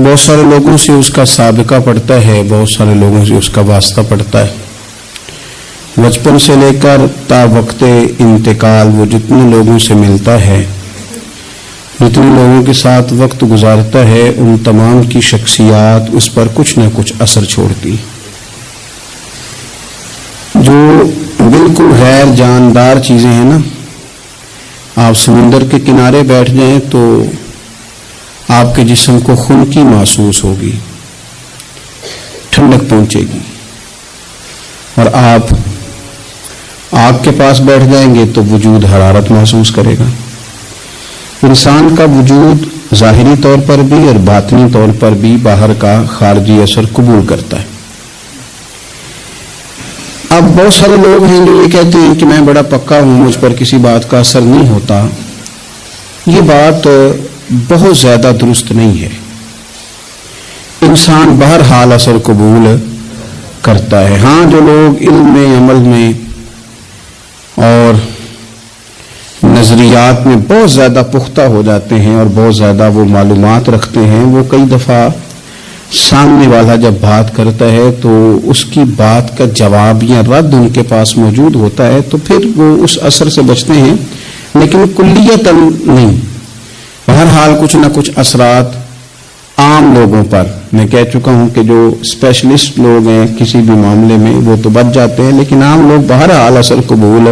بہت سارے لوگوں سے اس کا سابقہ پڑتا ہے، بہت سارے لوگوں سے اس کا واسطہ پڑتا ہے۔ بچپن سے لے کر تا وقت انتقال وہ جتنے لوگوں سے ملتا ہے، جتنے لوگوں کے ساتھ وقت گزارتا ہے، ان تمام کی شخصیات اس پر کچھ نہ کچھ اثر چھوڑتی۔ جو بالکل غیر جاندار چیزیں ہیں نا، آپ سمندر کے کنارے بیٹھ جائیں تو آپ کے جسم کو خنکی محسوس ہوگی، ٹھنڈک پہنچے گی، اور آپ آگ کے پاس بیٹھ جائیں گے تو وجود حرارت محسوس کرے گا۔ انسان کا وجود ظاہری طور پر بھی اور باطنی طور پر بھی باہر کا خارجی اثر قبول کرتا ہے۔ اب بہت سارے لوگ ہیں جو یہ کہتے ہیں کہ میں بڑا پکا ہوں، مجھ پر کسی بات کا اثر نہیں ہوتا۔ یہ بات بہت زیادہ درست نہیں ہے۔ انسان بہرحال اثر قبول کرتا ہے۔ ہاں، جو لوگ علم میں، عمل میں اور نظریات میں بہت زیادہ پختہ ہو جاتے ہیں اور بہت زیادہ وہ معلومات رکھتے ہیں، وہ کئی دفعہ سامنے والا جب بات کرتا ہے تو اس کی بات کا جواب یا رد ان کے پاس موجود ہوتا ہے، تو پھر وہ اس اثر سے بچتے ہیں، لیکن کلیتاً نہیں۔ بہرحال کچھ نہ کچھ اثرات عام لوگوں پر، میں کہہ چکا ہوں کہ جو اسپیشلسٹ لوگ ہیں کسی بھی معاملے میں وہ تو بچ جاتے ہیں، لیکن عام لوگ بہرحال اثر قبول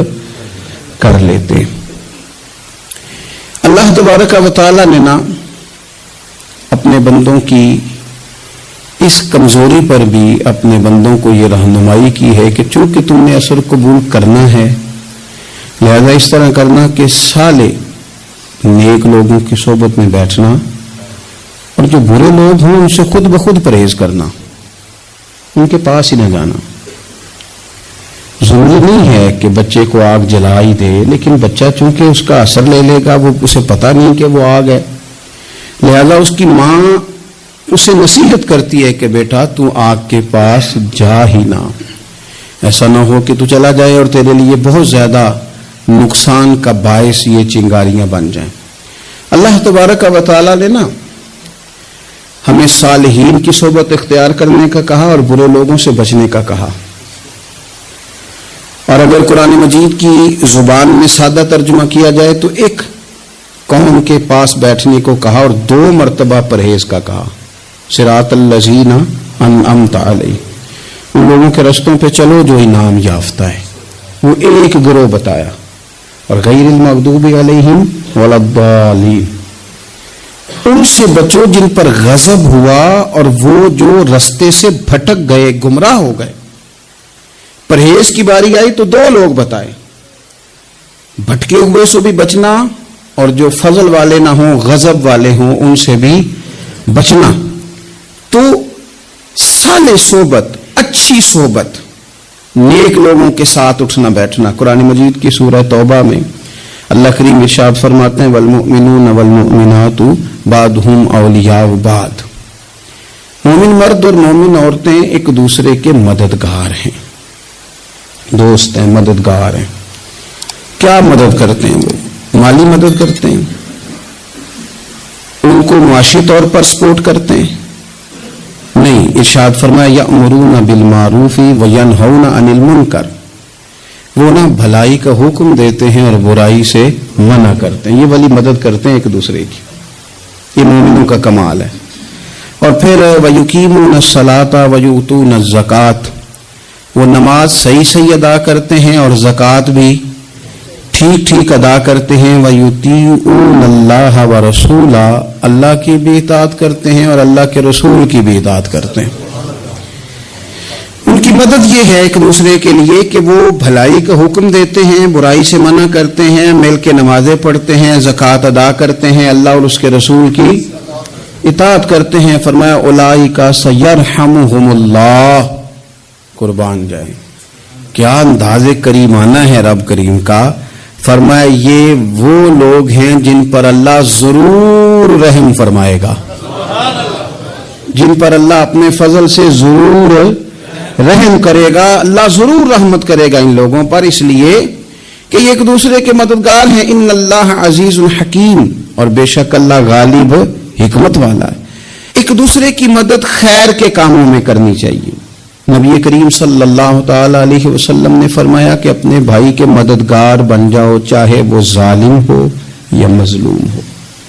کر لیتے ہیں۔ اللہ تبارک و تعالیٰ نے نا اپنے بندوں کی اس کمزوری پر بھی اپنے بندوں کو یہ رہنمائی کی ہے کہ چونکہ تم نے اثر قبول کرنا ہے، لہذا اس طرح کرنا کہ سالے نیک لوگوں کی صحبت میں بیٹھنا، اور جو برے لوگ ہوں ان سے خود بخود پرہیز کرنا، ان کے پاس ہی نہ جانا۔ ضروری نہیں ہے کہ بچے کو آگ جلا ہی دے، لیکن بچہ چونکہ اس کا اثر لے لے گا، وہ اسے پتہ نہیں کہ وہ آگ ہے، لہذا اس کی ماں اسے نصیحت کرتی ہے کہ بیٹا تو آگ کے پاس جا ہی نہ، ایسا نہ ہو کہ تو چلا جائے اور تیرے لیے بہت زیادہ نقصان کا باعث یہ چنگاریاں بن جائیں۔ اللہ تبارک و تعالیٰ نے نا ہمیں صالحین کی صحبت اختیار کرنے کا کہا اور برے لوگوں سے بچنے کا کہا، اور اگر قرآن مجید کی زبان میں سادہ ترجمہ کیا جائے تو ایک قوم کے پاس بیٹھنے کو کہا اور 2 مرتبہ پرہیز کا کہا، صراط الذین انعمت علیہم، ان لوگوں کے رستوں پہ چلو جو انعام یافتہ ہے، وہ ایک گروہ بتایا، اور غیر المغضوب علیہم ولا الضالین، ان سے بچو جن پر غضب ہوا اور وہ جو رستے سے بھٹک گئے، گمراہ ہو گئے۔ پرہیز کی باری آئی تو 2 لوگ بتائے، بھٹکے ہوئے سے بھی بچنا اور جو فضل والے نہ ہوں، غضب والے ہوں، ان سے بھی بچنا۔ تو صالح صحبت، اچھی صحبت، نیک لوگوں کے ساتھ اٹھنا بیٹھنا۔ قرآن مجید کی سورہ توبہ میں اللہ کریم ارشاد فرماتے ہیں والمؤمنون والمؤمنات بعضهم اولیاء بعض، مومن مرد اور مومن عورتیں ایک دوسرے کے مددگار ہیں، دوست ہیں، مددگار ہیں۔ کیا مدد کرتے ہیں؟ وہ مالی مدد کرتے ہیں، ان کو معاشی طور پر سپورٹ کرتے ہیں؟ نہیں، ارشاد فرمایا یأمرون بالمعروف وینہون عن المنکر، وہ نہ بھلائی کا حکم دیتے ہیں اور برائی سے منع کرتے ہیں، یہ والی مدد کرتے ہیں ایک دوسرے کی، یہ مومنوں کا کمال ہے۔ اور پھر وَيُقِيمُونَ الصَّلَاةَ وَيُؤْتُونَ الزَّكَاةَ، وہ نماز صحیح ادا کرتے ہیں اور زکوٰۃ بھی ٹھیک ادا کرتے ہیں، وَيُطِيعُونَ اللَّهَ وَرَسُولَهُ، اللہ کی بھی اطاعت کرتے ہیں اور اللہ کے رسول کی بھی اطاعت کرتے ہیں۔ ان کی مدد یہ ہے ایک دوسرے کے لیے کہ وہ بھلائی کا حکم دیتے ہیں، برائی سے منع کرتے ہیں، مل کے نمازیں پڑھتے ہیں، زکوٰۃ ادا کرتے ہیں، اللہ اور اس کے رسول کی اطاعت کرتے ہیں۔ فرمایا اولئک سیرحمہم اللہ، قربان جائیں، کیا انداز کریمانہ ہے رب کریم کا۔ فرمایا یہ وہ لوگ ہیں جن پر اللہ ضرور رحم فرمائے گا، جن پر اللہ اپنے فضل سے ضرور رحم کرے گا، اللہ ضرور رحمت کرے گا ان لوگوں پر، اس لیے کہ یہ ایک دوسرے کے مددگار ہیں۔ ان اللہ عزیز الحکیم، اور بے شک اللہ غالب حکمت والا ہے۔ ایک ایک دوسرے کی مدد خیر کے کاموں میں کرنی چاہیے. نبی کریم صلی اللہ تعالی علیہ وسلم نے فرمایا کہ اپنے بھائی کے مددگار بن جاؤ، چاہے وہ ظالم ہو یا مظلوم ہو.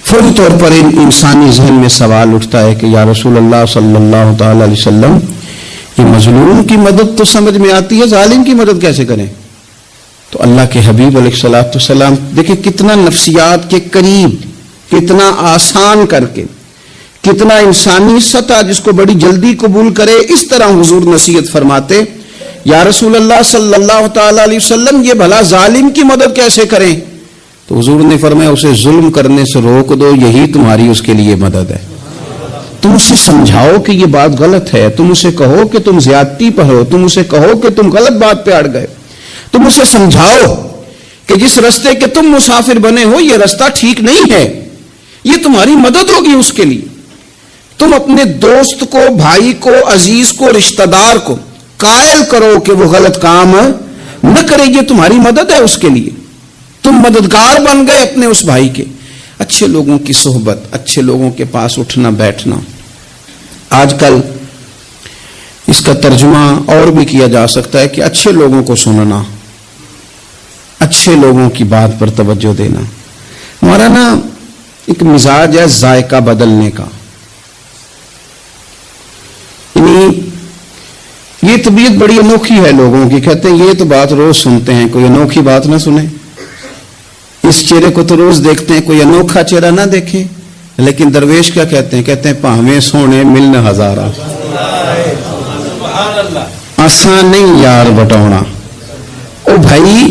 فوری طور پر انسانی ذہن میں سوال اٹھتا ہے کہ یا رسول اللہ صلی اللہ تعالی علیہ وسلم، یہ مظلوم کی مدد تو سمجھ میں آتی ہے، ظالم کی مدد کیسے کریں؟ تو اللہ کے حبیب علیہ الصلوۃ والسلام دیکھیں کتنا نفسیات کے قریب، کتنا آسان کر کے، کتنا انسانی سطح جس کو بڑی جلدی قبول کرے، اس طرح حضور نصیحت فرماتے یا رسول اللہ صلی اللہ تعالی علیہ وسلم یہ بھلا ظالم کی مدد کیسے کریں؟ تو حضور نے فرمایا اسے ظلم کرنے سے روک دو، یہی تمہاری اس کے لیے مدد ہے. تم اسے سمجھاؤ کہ یہ بات غلط ہے، تم اسے کہو کہ تم زیادتی پر ہو، تم اسے کہو کہ تم غلط بات پہ اڑ گئے، تم اسے سمجھاؤ کہ جس رستے کے تم مسافر بنے ہو یہ رستہ ٹھیک نہیں ہے، یہ تمہاری مدد ہوگی اس کے لیے. تم اپنے دوست کو، بھائی کو، عزیز کو، رشتہ دار کو قائل کرو کہ وہ غلط کام نہ کرے، یہ تمہاری مدد ہے اس کے لیے. تم مددگار بن گئے اپنے اس بھائی کے. اچھے لوگوں کی صحبت، اچھے لوگوں کے پاس اٹھنا بیٹھنا. آج کل اس کا ترجمہ اور بھی کیا جا سکتا ہے کہ اچھے لوگوں کو سننا، اچھے لوگوں کی بات پر توجہ دینا. ہمارا نا ایک مزاج ہے ذائقہ بدلنے کا. یہ طبیعت بڑی انوکھی ہے لوگوں کی. کہتے ہیں یہ تو بات روز سنتے ہیں، کوئی انوکھی بات نہ سنیں. اس چہرے کو تو روز دیکھتے ہیں، کوئی انوکھا چہرہ نہ دیکھیں. لیکن درویش کیا کہتے ہیں؟ کہتے ہیں پاہویں سونے ملن ہزارہ، آسان نہیں یار بٹونا. او بھائی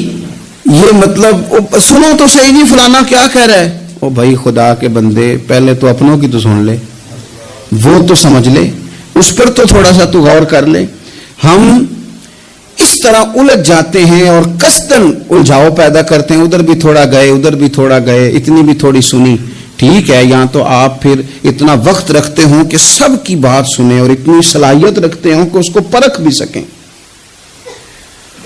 یہ مطلب سنو تو صحیح جی فلانا کیا کہہ رہا ہے. او بھائی خدا کے بندے پہلے تو اپنوں کی تو سن لے، وہ تو سمجھ لے، اس پر تو تھوڑا سا تو غور کر لے. ہم اس طرح الجھ جاتے ہیں اور قصداً الجھاؤ پیدا کرتے ہیں. ادھر بھی تھوڑا گئے، ادھر بھی تھوڑا گئے، اتنی بھی تھوڑی سنی. ٹھیک ہے، یہاں تو آپ پھر اتنا وقت رکھتے ہوں کہ سب کی بات سنیں اور اتنی صلاحیت رکھتے ہوں کہ اس کو پرکھ بھی سکیں،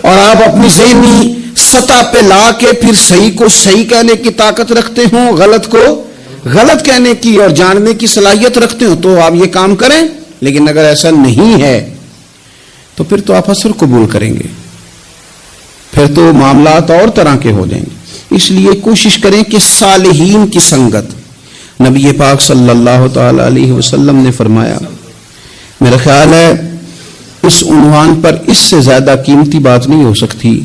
اور آپ اپنی ذہنی سطح پہ لا کے پھر صحیح کو صحیح کہنے کی طاقت رکھتے ہوں، غلط کو غلط کہنے کی اور جاننے کی صلاحیت رکھتے ہوں، تو آپ یہ کام کریں. لیکن اگر ایسا نہیں ہے تو پھر تو آپ اثر قبول کریں گے، پھر تو معاملات اور طرح کے ہو جائیں گے. اس لیے کوشش کریں کہ صالحین کی سنگت. نبی پاک صلی اللہ تعالی علیہ وسلم نے فرمایا، میرا خیال ہے اس عنوان پر اس سے زیادہ قیمتی بات نہیں ہو سکتی.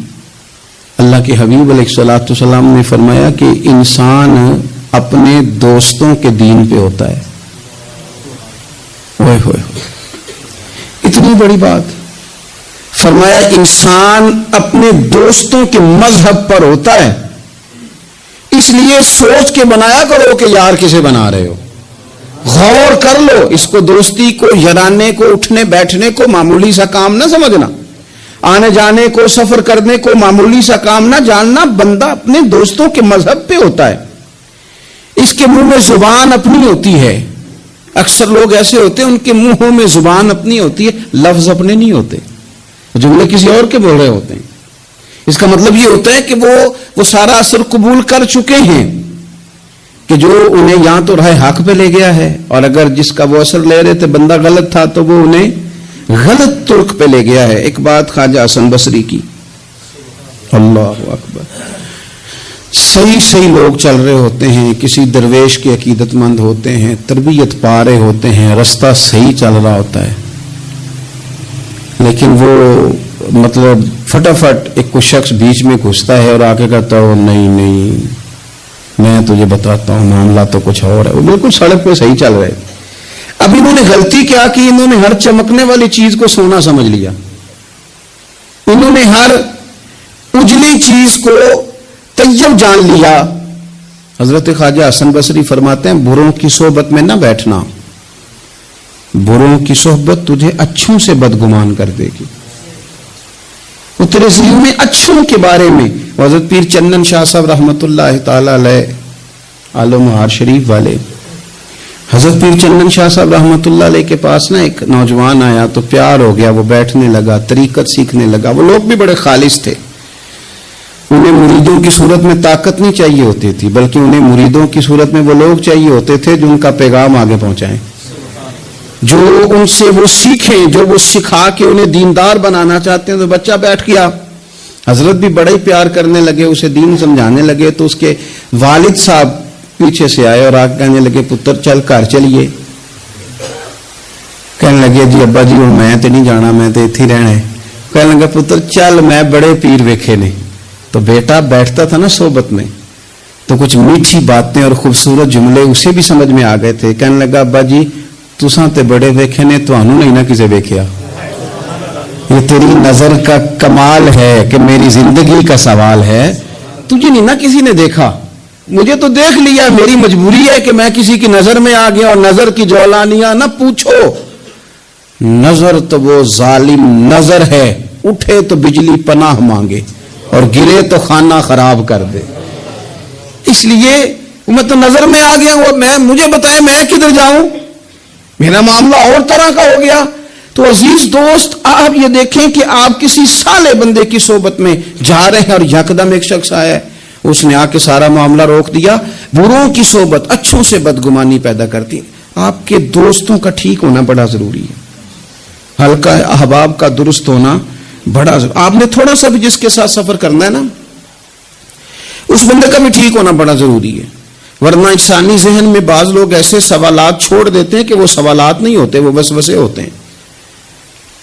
اللہ کے حبیب علیہ الصلوۃ والسلام نے فرمایا کہ انسان اپنے دوستوں کے دین پہ ہوتا ہے. ہوئے ہوئے اتنی بڑی بات. فرمایا انسان اپنے دوستوں کے مذہب پر ہوتا ہے. اس لیے سوچ کے بنایا کرو کہ یار کسے بنا رہے ہو، غور کر لو. اس کو دوستی کو، یارانے کو، اٹھنے بیٹھنے کو معمولی سا کام نہ سمجھنا، آنے جانے کو، سفر کرنے کو معمولی سا کام نہ جاننا. بندہ اپنے دوستوں کے مذہب پہ ہوتا ہے. اس کے منہ میں زبان اپنی ہوتی ہے. اکثر لوگ ایسے ہوتے ہیں ان کے منہوں میں زبان اپنی ہوتی ہے، لفظ اپنے نہیں ہوتے، جملے کسی اور کے بول رہے ہوتے ہیں. اس کا مطلب یہ ہوتا ہے کہ وہ سارا اثر قبول کر چکے ہیں کہ جو انہیں یہاں تو راہ حق پہ لے گیا ہے، اور اگر جس کا وہ اثر لے رہے تھے بندہ غلط تھا تو وہ انہیں غلط ترک پہ لے گیا ہے. ایک بات خواجہ حسن بصری کی، اللہ اکبر، صحیح لوگ چل رہے ہوتے ہیں، کسی درویش کے عقیدت مند ہوتے ہیں، تربیت پا رہے ہوتے ہیں، رستہ صحیح چل رہا ہوتا ہے، لیکن وہ مطلب فٹافٹ ایک کوئی شخص بیچ میں گھستا ہے اور آگے کہتا ہو نہیں میں تجھے بتاتا ہوں معاملہ تو کچھ اور ہے. وہ بالکل سڑک پہ صحیح چل رہے. اب انہوں نے غلطی کیا کی؟ انہوں نے ہر چمکنے والی چیز کو سونا سمجھ لیا. انہوں نے ہر اجلی چیز کو طیب جان لیا. حضرت خواجہ حسن بصری فرماتے ہیں بروں کی صحبت میں نہ بیٹھنا، بروں کی صحبت تجھے اچھوں سے بدگمان کر دے گی. وہ تیرے ذہن میں اچھوں کے بارے میں. حضرت پیر چندن شاہ صاحب رحمۃ اللہ تعالی علیہ عالم مہار شریف والے، حضرت پیر چندن شاہ صاحب رحمۃ اللہ علیہ کے پاس نا ایک نوجوان آیا تو پیار ہو گیا. وہ بیٹھنے لگا، طریقت سیکھنے لگا. وہ لوگ بھی بڑے خالص تھے. انہیں مریدوں کی صورت میں طاقت نہیں چاہیے ہوتی تھی، بلکہ انہیں مریدوں کی صورت میں وہ لوگ چاہیے ہوتے تھے جو ان کا پیغام آگے پہنچائیں. جو ان سے وہ سیکھیں، جو وہ سکھا کے انہیں دیندار بنانا چاہتے ہیں. تو بچہ بیٹھ گیا. حضرت بھی بڑے ہی پیار کرنے لگے، اسے دین سمجھانے لگے. تو اس کے والد صاحب پیچھے سے آئے اور آ کہنے لگے پتر چل گھر چلیے. کہنے لگے جی ابا جی ہوں میں تو نہیں جانا، میں تو اتنے رہنا ہے. کہنے لگا پتر چل میں بڑے پیر ویکھے نے. تو بیٹا بیٹھتا تھا نا صحبت میں تو کچھ میٹھی باتیں اور خوبصورت جملے اسے بھی سمجھ میں آ گئے تھے. کہنے لگا ابا جی تساں تے بڑے ویکھے نے، تانوں نہیں نہ کسے ویکھیا. یہ تیری نظر کا کمال ہے کہ میری زندگی کا سوال ہے. تجھے نہیں نہ کسی نے دیکھا، مجھے تو دیکھ لیا. میری مجبوری ہے کہ میں کسی کی نظر میں آ گیا. اور نظر کی جولانیاں نہ پوچھو. نظر تو وہ ظالم نظر ہے، اٹھے تو بجلی پناہ مانگے اور گرے تو خانہ خراب کر دے. اس لیے میں تو نظر میں آ گیا ہوں. مجھے بتائے میں کدھر جاؤں؟ میرا معاملہ اور طرح کا ہو گیا. تو عزیز دوست آپ یہ دیکھیں کہ آپ کسی صالح بندے کی صحبت میں جا رہے ہیں اور یکدم ایک شخص آیا ہے، اس نے آ کے سارا معاملہ روک دیا. بروں کی صحبت اچھوں سے بدگمانی پیدا کرتی ہے. آپ کے دوستوں کا ٹھیک ہونا بڑا ضروری ہے. حلقہ احباب کا درست ہونا بڑا ضروری. آپ نے تھوڑا سا بھی جس کے ساتھ سفر کرنا ہے نا، اس بندے کا بھی ٹھیک ہونا بڑا ضروری ہے. ورنہ انسانی ذہن میں بعض لوگ ایسے سوالات چھوڑ دیتے ہیں کہ وہ سوالات نہیں ہوتے، وہ وسوسے ہوتے ہیں.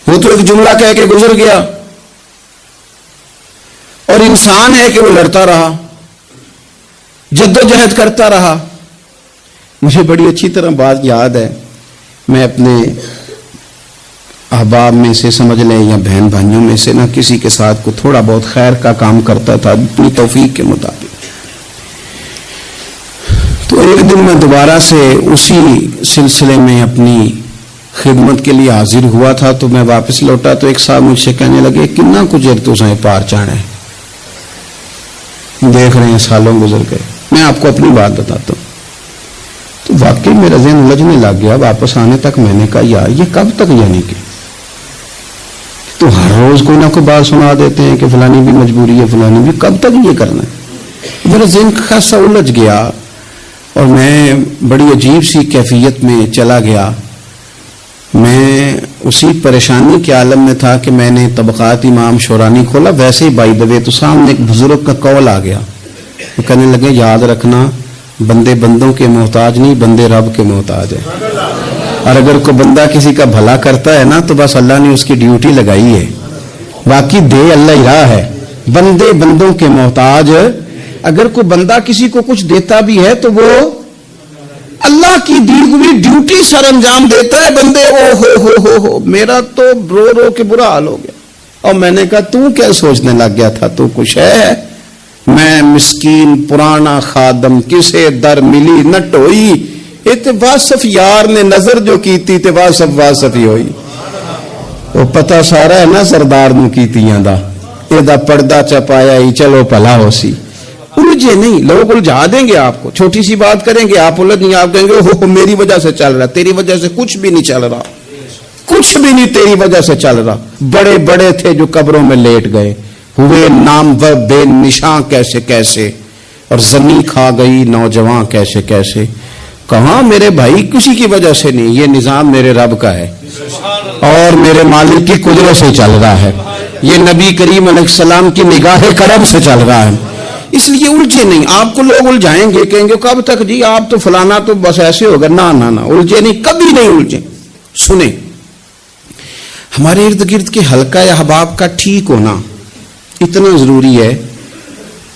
وہ تو ایک جملہ کہہ کے گزر گیا اور انسان ہے کہ وہ لڑتا رہا، جدوجہد کرتا رہا. مجھے بڑی اچھی طرح بات یاد ہے. میں اپنے احباب میں سے سمجھ لیں یا بہن بھائیوں میں سے نہ کسی کے ساتھ کو تھوڑا بہت خیر کا کام کرتا تھا اپنی توفیق کے مطابق. تو ایک دن میں دوبارہ سے اسی سلسلے میں اپنی خدمت کے لیے حاضر ہوا تھا. تو میں واپس لوٹا تو ایک صاحب مجھ سے کہنے لگے کنا کچھ تو سائیں پار چاڑا ہے. دیکھ رہے ہیں سالوں گزر گئے. میں آپ کو اپنی بات بتاتا ہوں. تو واقعی میرا ذہن الجھنے لگ گیا. واپس آنے تک میں نے کہا یار یہ کب تک، یعنی کہ تو ہر روز کوئی نہ کوئی بات سنا دیتے ہیں کہ فلانی بھی مجبوری ہے، فلانی بھی، کب تک یہ کرنا ہے. میرا ذہن خاصا الجھ گیا اور میں بڑی عجیب سی کیفیت میں چلا گیا. میں اسی پریشانی کے عالم میں تھا کہ میں نے طبقات امام شورانی کھولا. ویسے ہی بائی دا وے تو سامنے ایک بزرگ کا قول آ گیا. وہ کہنے لگے یاد رکھنا بندے بندوں کے محتاج نہیں، بندے رب کے محتاج ہیں. اور اگر کوئی بندہ کسی کا بھلا کرتا ہے نا تو بس اللہ نے اس کی ڈیوٹی لگائی ہے، باقی دے اللہ ہی راہ ہے. بندے بندوں کے محتاج. اگر کوئی بندہ کسی کو کچھ دیتا بھی ہے تو وہ اللہ کی دی ہوئی ڈیوٹی سر انجام دیتا ہے. بندے او ہو میرا تو رو رو کے برا حال ہو گیا. اور میں نے کہا تو کیا سوچنے لگ گیا تھا، تو کچھ ہے؟ میں مسکین پرانا خادم کسے در ملی نہ ٹوئی، ات واصف یار نے نظر جو کیتی تے واصف واصف ہی ہوئی. وہ پتہ سارا ہے نا سردار نو کیتیاں دا، اے دا پردہ چپایا ہی چلو بھلا ہو سی. الجھے نہیں، لوگ الجھا دیں گے آپ کو. چھوٹی سی بات کریں گے آپ الجھ نہیں، آپ کہیں گے ہو میری وجہ سے چل رہا. تیری وجہ سے کچھ بھی نہیں چل رہا، کچھ بھی نہیں تیری وجہ سے چل رہا. بڑے بڑے تھے جو قبروں میں لیٹ گئے، ہوئے نامور بے نشاں کیسے کیسے، اور زمین کھا گئی نوجوان کیسے کیسے. کہاں میرے بھائی کسی کی وجہ سے نہیں، یہ نظام میرے رب کا ہے اور میرے مالک کی قدرت سے چل رہا ہے. یہ نبی کریم علیہ السلام کی نگاہ کرم سے چل رہا ہے. اس لیے الجھے نہیں. آپ کو لوگ الجھائیں گے، کہیں گے کب تک جی آپ تو فلانا تو بس ایسے ہوگا. نہ الجھے نہیں، کبھی نہیں الجھے. سنیں، ہمارے ارد گرد کے حلقہ احباب کا ٹھیک ہونا اتنا ضروری ہے،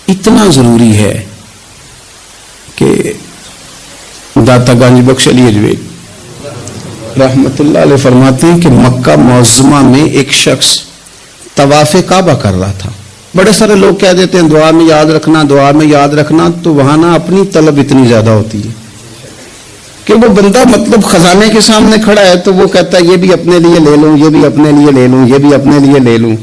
اتنا ضروری ہے کہ داتا گنج بخش علی اجویل رحمت اللہ علیہ فرماتے ہیں کہ مکہ معظمہ میں ایک شخص طواف کعبہ کر رہا تھا. بڑے سارے لوگ کہہ دیتے ہیں دعا میں یاد رکھنا، دعا میں یاد رکھنا. تو وہاں نا اپنی طلب اتنی زیادہ ہوتی ہے کہ وہ بندہ مطلب خزانے کے سامنے کھڑا ہے تو وہ کہتا ہے یہ بھی اپنے لیے لے لوں، یہ بھی اپنے لیے لے لوں، یہ بھی اپنے لیے لے لوں.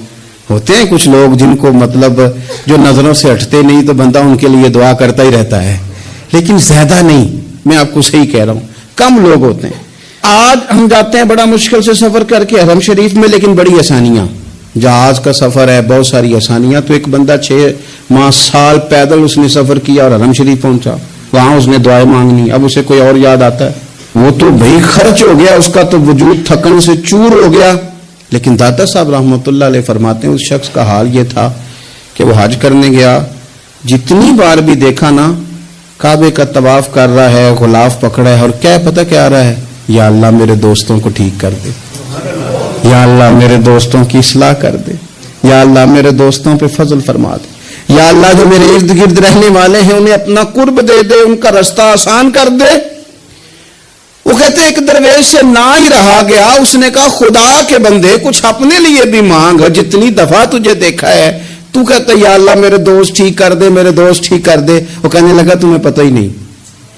ہوتے ہیں کچھ لوگ جن کو مطلب جو نظروں سے ہٹتے نہیں تو بندہ ان کے لیے دعا کرتا ہی رہتا ہے، لیکن زیادہ نہیں. میں آپ کو صحیح کہہ رہا ہوں، کم لوگ ہوتے ہیں. آج ہم جاتے ہیں بڑا مشکل سے سفر کر کے حرم شریف میں، لیکن بڑی آسانیاں، جہاز کا سفر ہے، بہت ساری آسانیاں. تو ایک بندہ 6 ماہ سال پیدل اس نے سفر کیا اور حرم شریف پہنچا. وہاں اس نے دعائیں مانگنی. اب اسے کوئی اور یاد آتا ہے؟ وہ تو بھائی خرچ ہو گیا، اس کا تو وجود تھکن سے چور ہو گیا. لیکن داتا صاحب رحمۃ اللہ علیہ فرماتے ہیں اس شخص کا حال یہ تھا کہ وہ حج کرنے گیا، جتنی بار بھی دیکھا نا کعبے کا طواف کر رہا ہے، غلاف پکڑا ہے، اور کیا پتہ کیا آ رہا ہے، یا اللہ میرے دوستوں کو ٹھیک کر دے، یا اللہ میرے دوستوں کی اصلاح کر دے، یا اللہ میرے دوستوں پہ فضل فرما دے، یا اللہ جو میرے ارد گرد رہنے والے ہیں انہیں اپنا قرب دے دے، ان کا رستہ آسان کر دے. وہ کہتے ایک درویش سے نہ ہی رہا گیا، اس نے کہا خدا کے بندے کچھ اپنے لیے بھی مانگ، جتنی دفعہ تجھے دیکھا ہے تو کہتا ہے یا اللہ میرے دوست ٹھیک کر دے، میرے دوست ٹھیک کر دے. وہ کہنے لگا تمہیں پتہ ہی نہیں،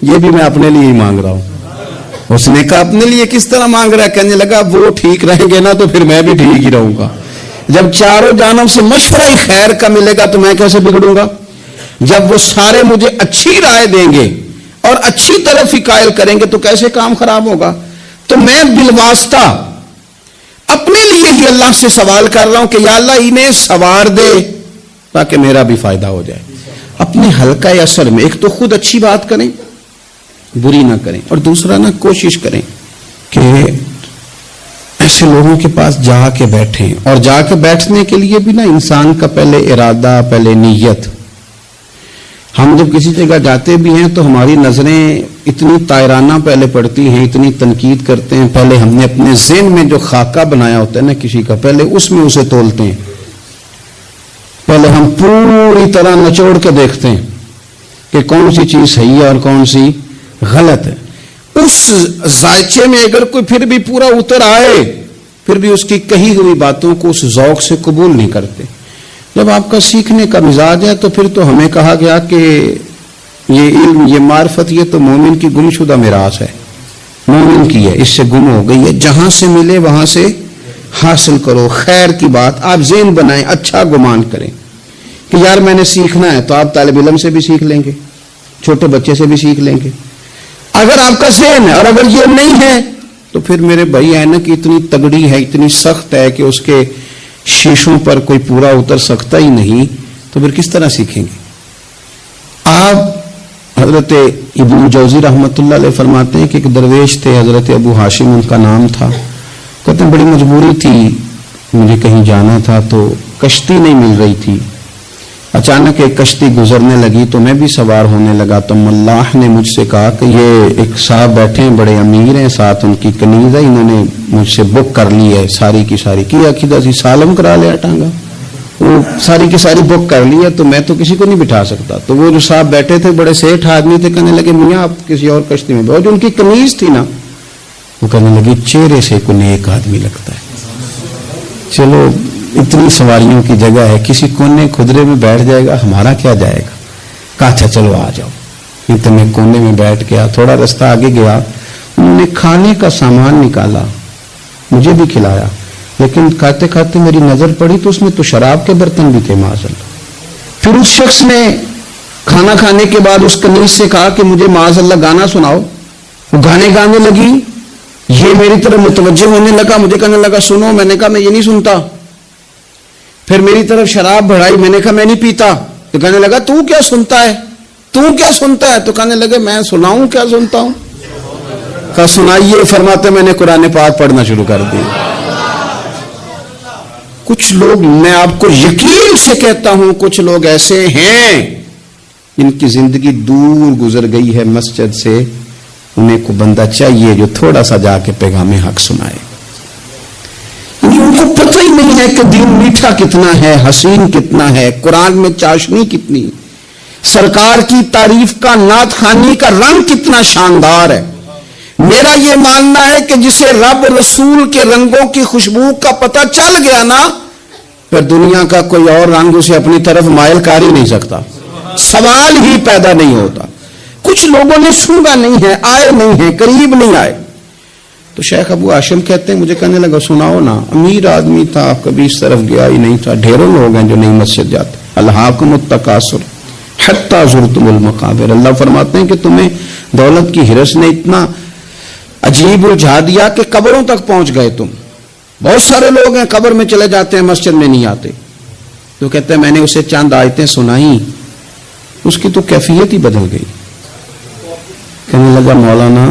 یہ بھی میں اپنے لیے ہی مانگ رہا ہوں. اس نے کہا اپنے لیے کس طرح مانگ رہا ہے؟ کہنے لگا وہ ٹھیک رہیں گے نا تو پھر میں بھی ٹھیک ہی رہوں گا. جب چاروں جانب سے مشورہ ہی خیر کا ملے گا تو میں کیسے بگڑوں گا؟ جب وہ سارے مجھے اچھی رائے دیں گے اور اچھی طرف ہی قائل کریں گے تو کیسے کام خراب ہوگا؟ تو میں بالواسطہ اپنے لیے ہی اللہ سے سوال کر رہا ہوں کہ یا اللہ انہیں سوار دے تاکہ میرا بھی فائدہ ہو جائے. اپنے حلقہ اثر میں ایک تو خود اچھی بات کریں، بری نہ کریں، اور دوسرا نہ کوشش کریں کہ ایسے لوگوں کے پاس جا کے بیٹھیں. اور جا کے بیٹھنے کے لیے بھی نا انسان کا پہلے ارادہ، پہلے نیت. ہم جب کسی جگہ جاتے بھی ہیں تو ہماری نظریں اتنی طائرانہ پہلے پڑتی ہیں، اتنی تنقید کرتے ہیں. پہلے ہم نے اپنے ذہن میں جو خاکہ بنایا ہوتا ہے نا کسی کا، پہلے اس میں اسے تولتے ہیں. پہلے ہم پوری طرح نچوڑ کے دیکھتے ہیں کہ کون سی چیز صحیح ہے اور کون سی غلط ہے. اس ذائچے میں اگر کوئی پھر بھی پورا اتر آئے پھر بھی اس کی کہی ہوئی باتوں کو اس ذوق سے قبول نہیں کرتے. جب آپ کا سیکھنے کا مزاج ہے تو پھر تو ہمیں کہا گیا کہ یہ علم، یہ معرفت، یہ تو مومن کی گمشدہ میراث ہے، مومن کی ہے، اس سے گم ہو گئی ہے. جہاں سے ملے وہاں سے حاصل کرو. خیر کی بات آپ ذہن بنائیں، اچھا گمان کریں کہ یار میں نے سیکھنا ہے، تو آپ طالب علم سے بھی سیکھ لیں گے، چھوٹے بچے سے بھی سیکھ لیں گے. اگر آپ کا ذہن ہے اور اگر یہ نہیں ہے تو پھر میرے بھائی اینک اتنی تگڑی ہے، اتنی سخت ہے کہ اس کے شیشوں پر کوئی پورا اتر سکتا ہی نہیں، تو پھر کس طرح سیکھیں گے؟ آپ حضرت ابن جوزی رحمۃ اللہ علیہ فرماتے ہیں کہ ایک درویش تھے، حضرت ابو ہاشم ان کا نام تھا. کہتے ہیں بڑی مجبوری تھی، مجھے کہیں جانا تھا تو کشتی نہیں مل رہی تھی. اچانک ایک کشتی گزرنے لگی تو میں بھی سوار ہونے لگا. تو ملاح نے مجھ سے کہا کہ یہ ایک صاحب بیٹھے ہیں، بڑے امیر ہیں، ساتھ ان کی کنیز ہے، انہوں نے مجھ سے بک کر لی ہے ساری کی ساری. کی عقیدہ سی سالم کرا لیا ٹانگا، وہ ساری کی ساری بک کر لی ہے تو میں تو کسی کو نہیں بٹھا سکتا. تو وہ جو صاحب بیٹھے تھے بڑے سیٹھ آدمی تھے، کہنے لگے میاں آپ کسی اور کشتی میں بیٹھو. جو ان کی کنیز تھی نا وہ کہنے لگی چہرے سے کوئی نیک آدمی لگتا ہے، چلو اتنی سواریوں کی جگہ ہے، کسی کونے خدرے میں بیٹھ جائے گا، ہمارا کیا جائے گا. کہا اچھا چلو آ جاؤ. اتنے کونے میں بیٹھ گیا. تھوڑا رستہ آگے گیا، انہوں نے کھانے کا سامان نکالا، مجھے بھی کھلایا. لیکن کھاتے کھاتے میری نظر پڑی تو اس میں تو شراب کے برتن بھی تھے معاذ اللہ. پھر اس شخص نے کھانا کھانے کے بعد اس کنیز سے کہا کہ مجھے معاذ اللہ گانا سناؤ. وہ گانے گانے لگی. یہ میری طرف متوجہ ہونے لگا، مجھے کہنے لگا سنو. میں نے کہا میں یہ نہیں سنتا. پھر میری طرف شراب بڑھائی. میں نے کہا میں نہیں پیتا. تو کہنے لگا تو کیا سنتا ہے، تو کیا سنتا ہے؟ تو کہنے لگے میں سناؤں کیا سنتا ہوں. کہا سنائیے. فرماتے میں نے قرآن پاک پڑھنا شروع کر دی. کچھ لوگ، میں آپ کو یقین سے کہتا ہوں، کچھ لوگ ایسے ہیں ان کی زندگی دور گزر گئی ہے مسجد سے. انہیں کو بندہ چاہیے جو تھوڑا سا جا کے پیغام حق سنائے. ان کو پتہ ہی نہیں ہے کہ دین میٹھا کتنا ہے، حسین کتنا ہے، قرآن میں چاشنی کتنی، سرکار کی تعریف کا، نعت خوانی کا رنگ کتنا شاندار ہے. میرا یہ ماننا ہے کہ جسے رب رسول کے رنگوں کی خوشبو کا پتہ چل گیا نا، پھر دنیا کا کوئی اور رنگ اسے اپنی طرف مائل کر ہی نہیں سکتا، سوال ہی پیدا نہیں ہوتا. کچھ لوگوں نے سنا نہیں ہے، آئے نہیں ہیں، قریب نہیں آئے. تو شیخ ابو ہاشم کہتے ہیں مجھے کہنے لگا سناؤ نا. امیر آدمی تھا، کبھی اس طرف گیا ہی نہیں تھا. ڈھیروں لوگ ہیں جو نہیں مسجد جاتے. الہاکم التکاثر حتی زرتم المقابر. اللہ فرماتے ہیں کہ تمہیں دولت کی ہرس نے اتنا عجیب الجھا دیا کہ قبروں تک پہنچ گئے تم. بہت سارے لوگ ہیں قبر میں چلے جاتے ہیں، مسجد میں نہیں آتے. تو کہتے ہیں میں نے اسے چند آیتیں سنائی، اس کی تو کیفیت ہی بدل گئی. کہنے لگا مولانا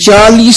40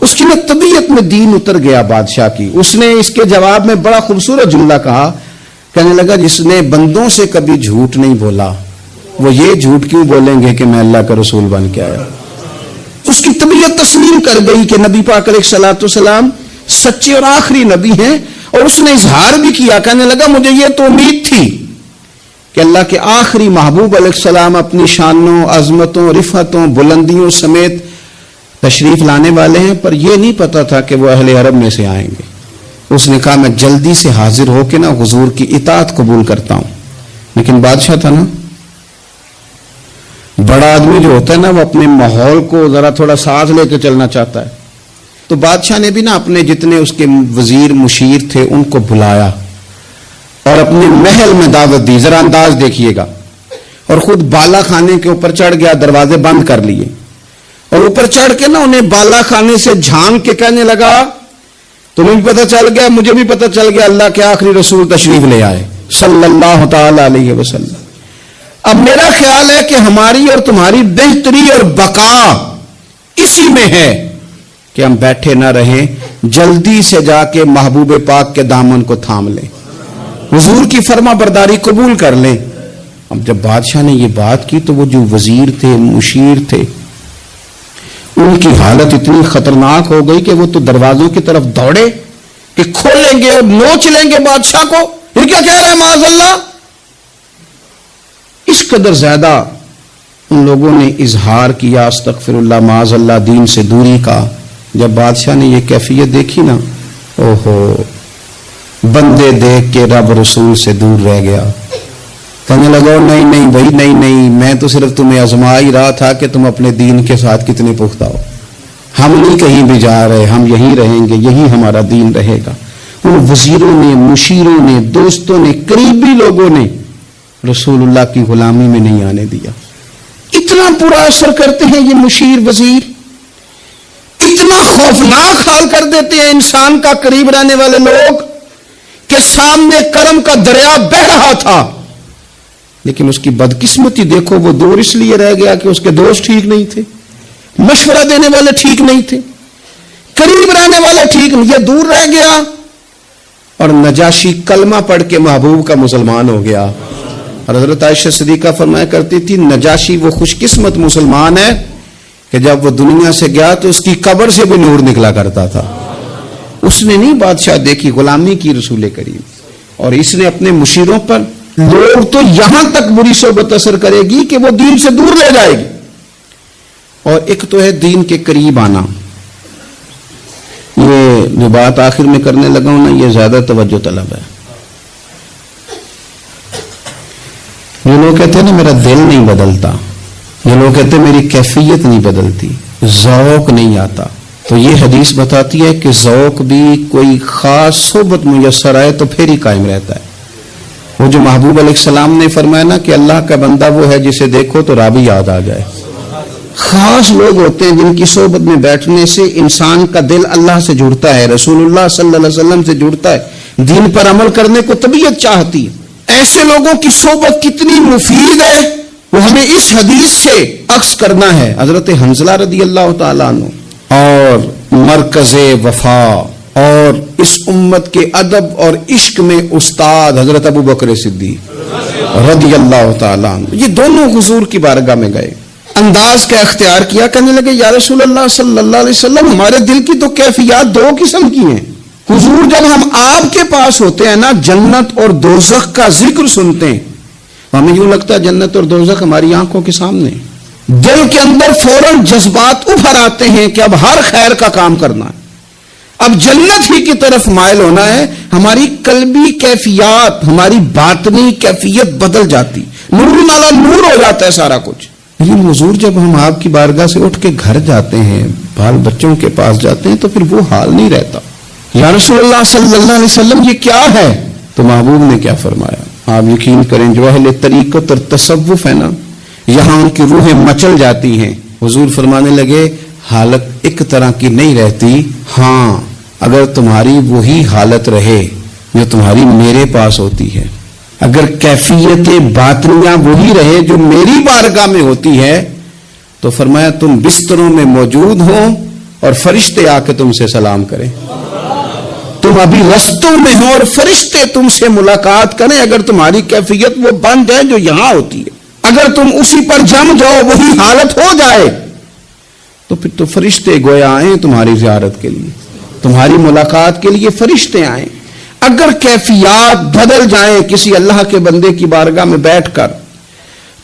اس کی نا طبیعت میں دین اتر گیا بادشاہ کی. اس نے اس کے جواب میں بڑا خوبصورت جملہ کہا. کہنے لگا جس نے بندوں سے کبھی جھوٹ نہیں بولا وہ یہ جھوٹ کیوں بولیں گے کہ میں اللہ کا رسول بن کے آیا. اس کی طبیعت تسلیم کر گئی کہ نبی پاک علیہ الصلوۃ والسلام سچے اور آخری نبی ہیں. اور اس نے اظہار بھی کیا. کہنے لگا مجھے یہ تو امید تھی کہ اللہ کے آخری محبوب علیہ السلام اپنی شانوں عظمتوں رفعتوں بلندیوں سمیت تشریف لانے والے ہیں, پر یہ نہیں پتا تھا کہ وہ اہل عرب میں سے آئیں گے. اس نے کہا میں جلدی سے حاضر ہو کے نا حضور کی اطاعت قبول کرتا ہوں. لیکن بادشاہ تھا نا, بڑا آدمی جو ہوتا ہے نا وہ اپنے ماحول کو ذرا تھوڑا ساتھ لے کے چلنا چاہتا ہے. تو بادشاہ نے بھی نا اپنے جتنے اس کے وزیر مشیر تھے ان کو بلایا اور اپنے محل میں دعوت دی. ذرا انداز دیکھیے گا. اور خود بالا خانے کے اوپر چڑھ گیا, دروازے بند کر لیے اور اوپر چڑھ کے نا انہیں بالا خانے سے جھانک کے کہنے لگا تمہیں بھی پتہ چل گیا مجھے بھی پتہ چل گیا اللہ کے آخری رسول تشریف لے آئے صلی اللہ تعالی علیہ وسلم. اب میرا خیال ہے کہ ہماری اور تمہاری بہتری اور بقا اسی میں ہے کہ ہم بیٹھے نہ رہیں, جلدی سے جا کے محبوب پاک کے دامن کو تھام لیں, حضور کی فرما برداری قبول کر لیں. اب جب بادشاہ نے یہ بات کی تو وہ جو وزیر تھے مشیر تھے ان کی حالت اتنی خطرناک ہو گئی کہ وہ تو دروازوں کی طرف دوڑے کہ کھولیں گے اور نوچ لیں گے بادشاہ کو. یہ کیا کہہ رہا ہے معاذ اللہ. اس قدر زیادہ ان لوگوں نے اظہار کیا استغفر اللہ معاذ اللہ دین سے دوری کا. جب بادشاہ نے یہ کیفیت دیکھی نا, اوہو بندے دیکھ کے رب رسول سے دور رہ گیا. کہنے لگا نہیں بھائی نہیں, میں تو صرف تمہیں آزما ہی رہا تھا کہ تم اپنے دین کے ساتھ کتنے پختہ ہو. ہم نہیں کہیں بھی جا رہے, ہم یہیں رہیں گے, یہی ہمارا دین رہے گا. ان وزیروں نے مشیروں نے دوستوں نے قریبی لوگوں نے رسول اللہ کی غلامی میں نہیں آنے دیا. اتنا برا اثر کرتے ہیں یہ مشیر وزیر, اتنا خوفناک حال کر دیتے ہیں انسان کا قریب رہنے والے لوگ کہ سامنے کرم کا دریا بہہ رہا تھا لیکن اس کی بدقسمتی دیکھو وہ دور اس لیے رہ گیا کہ اس کے دوست ٹھیک نہیں تھے, مشورہ دینے والے ٹھیک نہیں تھے, قریب رہنے والے ٹھیک نہیں, یہ دور رہ گیا. اور نجاشی کلمہ پڑھ کے محبوب کا مسلمان ہو گیا. اور حضرت عائشہ صدیقہ فرمایا کرتی تھی نجاشی وہ خوش قسمت مسلمان ہے کہ جب وہ دنیا سے گیا تو اس کی قبر سے بھی نور نکلا کرتا تھا. اس نے نہیں بادشاہ دیکھی غلامی کی رسول کریم. اور اس نے اپنے مشیروں پر لوگ تو یہاں تک بری صحبت اثر کرے گی کہ وہ دین سے دور لے جائے گی. اور ایک تو ہے دین کے قریب آنا. یہ جو بات آخر میں کرنے لگا ہوں نا یہ زیادہ توجہ طلب ہے. جو لوگ کہتے ہیں نا میرا دل نہیں بدلتا, جو لوگ کہتے ہیں میری کیفیت نہیں بدلتی, ذوق نہیں آتا, تو یہ حدیث بتاتی ہے کہ ذوق بھی کوئی خاص صحبت میسر آئے تو پھر ہی قائم رہتا ہے. وہ جو محبوب علیہ السلام نے فرمایا نا کہ اللہ کا بندہ وہ ہے جسے دیکھو تو رابی یاد آ جائے. خاص لوگ ہوتے ہیں جن کی صحبت میں بیٹھنے سے انسان کا دل اللہ سے جڑتا ہے, رسول اللہ صلی اللہ علیہ وسلم سے جڑتا ہے, دین پر عمل کرنے کو طبیعت چاہتی ہے. ایسے لوگوں کی صحبت کتنی مفید ہے وہ ہمیں اس حدیث سے عکس کرنا ہے. حضرت حنظلہ رضی اللہ تعالیٰ عنہ اور مرکز وفا اور اس امت کے ادب اور عشق میں استاد حضرت ابو بکر صدیق رضی اللہ تعالیٰ عنہ, یہ دونوں حضور کی بارگاہ میں گئے. انداز کا اختیار کیا, کہنے لگے یا رسول اللہ صلی اللہ علیہ وسلم ہمارے دل کی تو کیفیات دو قسم کی ہیں. حضور جب ہم آپ کے پاس ہوتے ہیں نا جنت اور دوزخ کا ذکر سنتے ہیں ہمیں یوں لگتا ہے جنت اور دوزخ ہماری آنکھوں کے سامنے. دل کے اندر فوراً جذبات ابھر آتے ہیں کہ اب ہر خیر کا کام کرنا ہے, اب جنت ہی کی طرف مائل ہونا ہے. ہماری قلبی کیفیات ہماری باطنی کیفیت بدل جاتی, نور نالا نور ہو جاتا ہے سارا کچھ. لیکن حضور جب ہم آپ کی بارگاہ سے اٹھ کے گھر جاتے ہیں بال بچوں کے پاس جاتے ہیں تو پھر وہ حال نہیں رہتا. یا رسول اللہ صلی اللہ علیہ وسلم یہ کیا ہے؟ تو محبوب نے کیا فرمایا آپ یقین کریں, جو اہل طریقت اور تصوف ہے نا یہاں ان کی روحیں مچل جاتی ہیں. حضور فرمانے لگے حالت ایک طرح کی نہیں رہتی, ہاں اگر تمہاری وہی حالت رہے جو تمہاری میرے پاس ہوتی ہے, اگر کیفیت باطنیہ وہی رہے جو میری بارگاہ میں ہوتی ہے, تو فرمایا تم بستروں میں موجود ہو اور فرشتے آ کے تم سے سلام کریں. تم ابھی رستوں میں ہو اور فرشتے تم سے ملاقات کریں. اگر تمہاری کیفیت وہ بند ہے جو یہاں ہوتی ہے، اگر تم اسی پر جم جاؤ، وہی حالت ہو جائے، تو پھر تو فرشتے گویا آئیں تمہاری زیارت کے لیے، تمہاری ملاقات کے لیے فرشتے آئیں. اگر کیفیات بدل جائیں کسی اللہ کے بندے کی بارگاہ میں بیٹھ کر،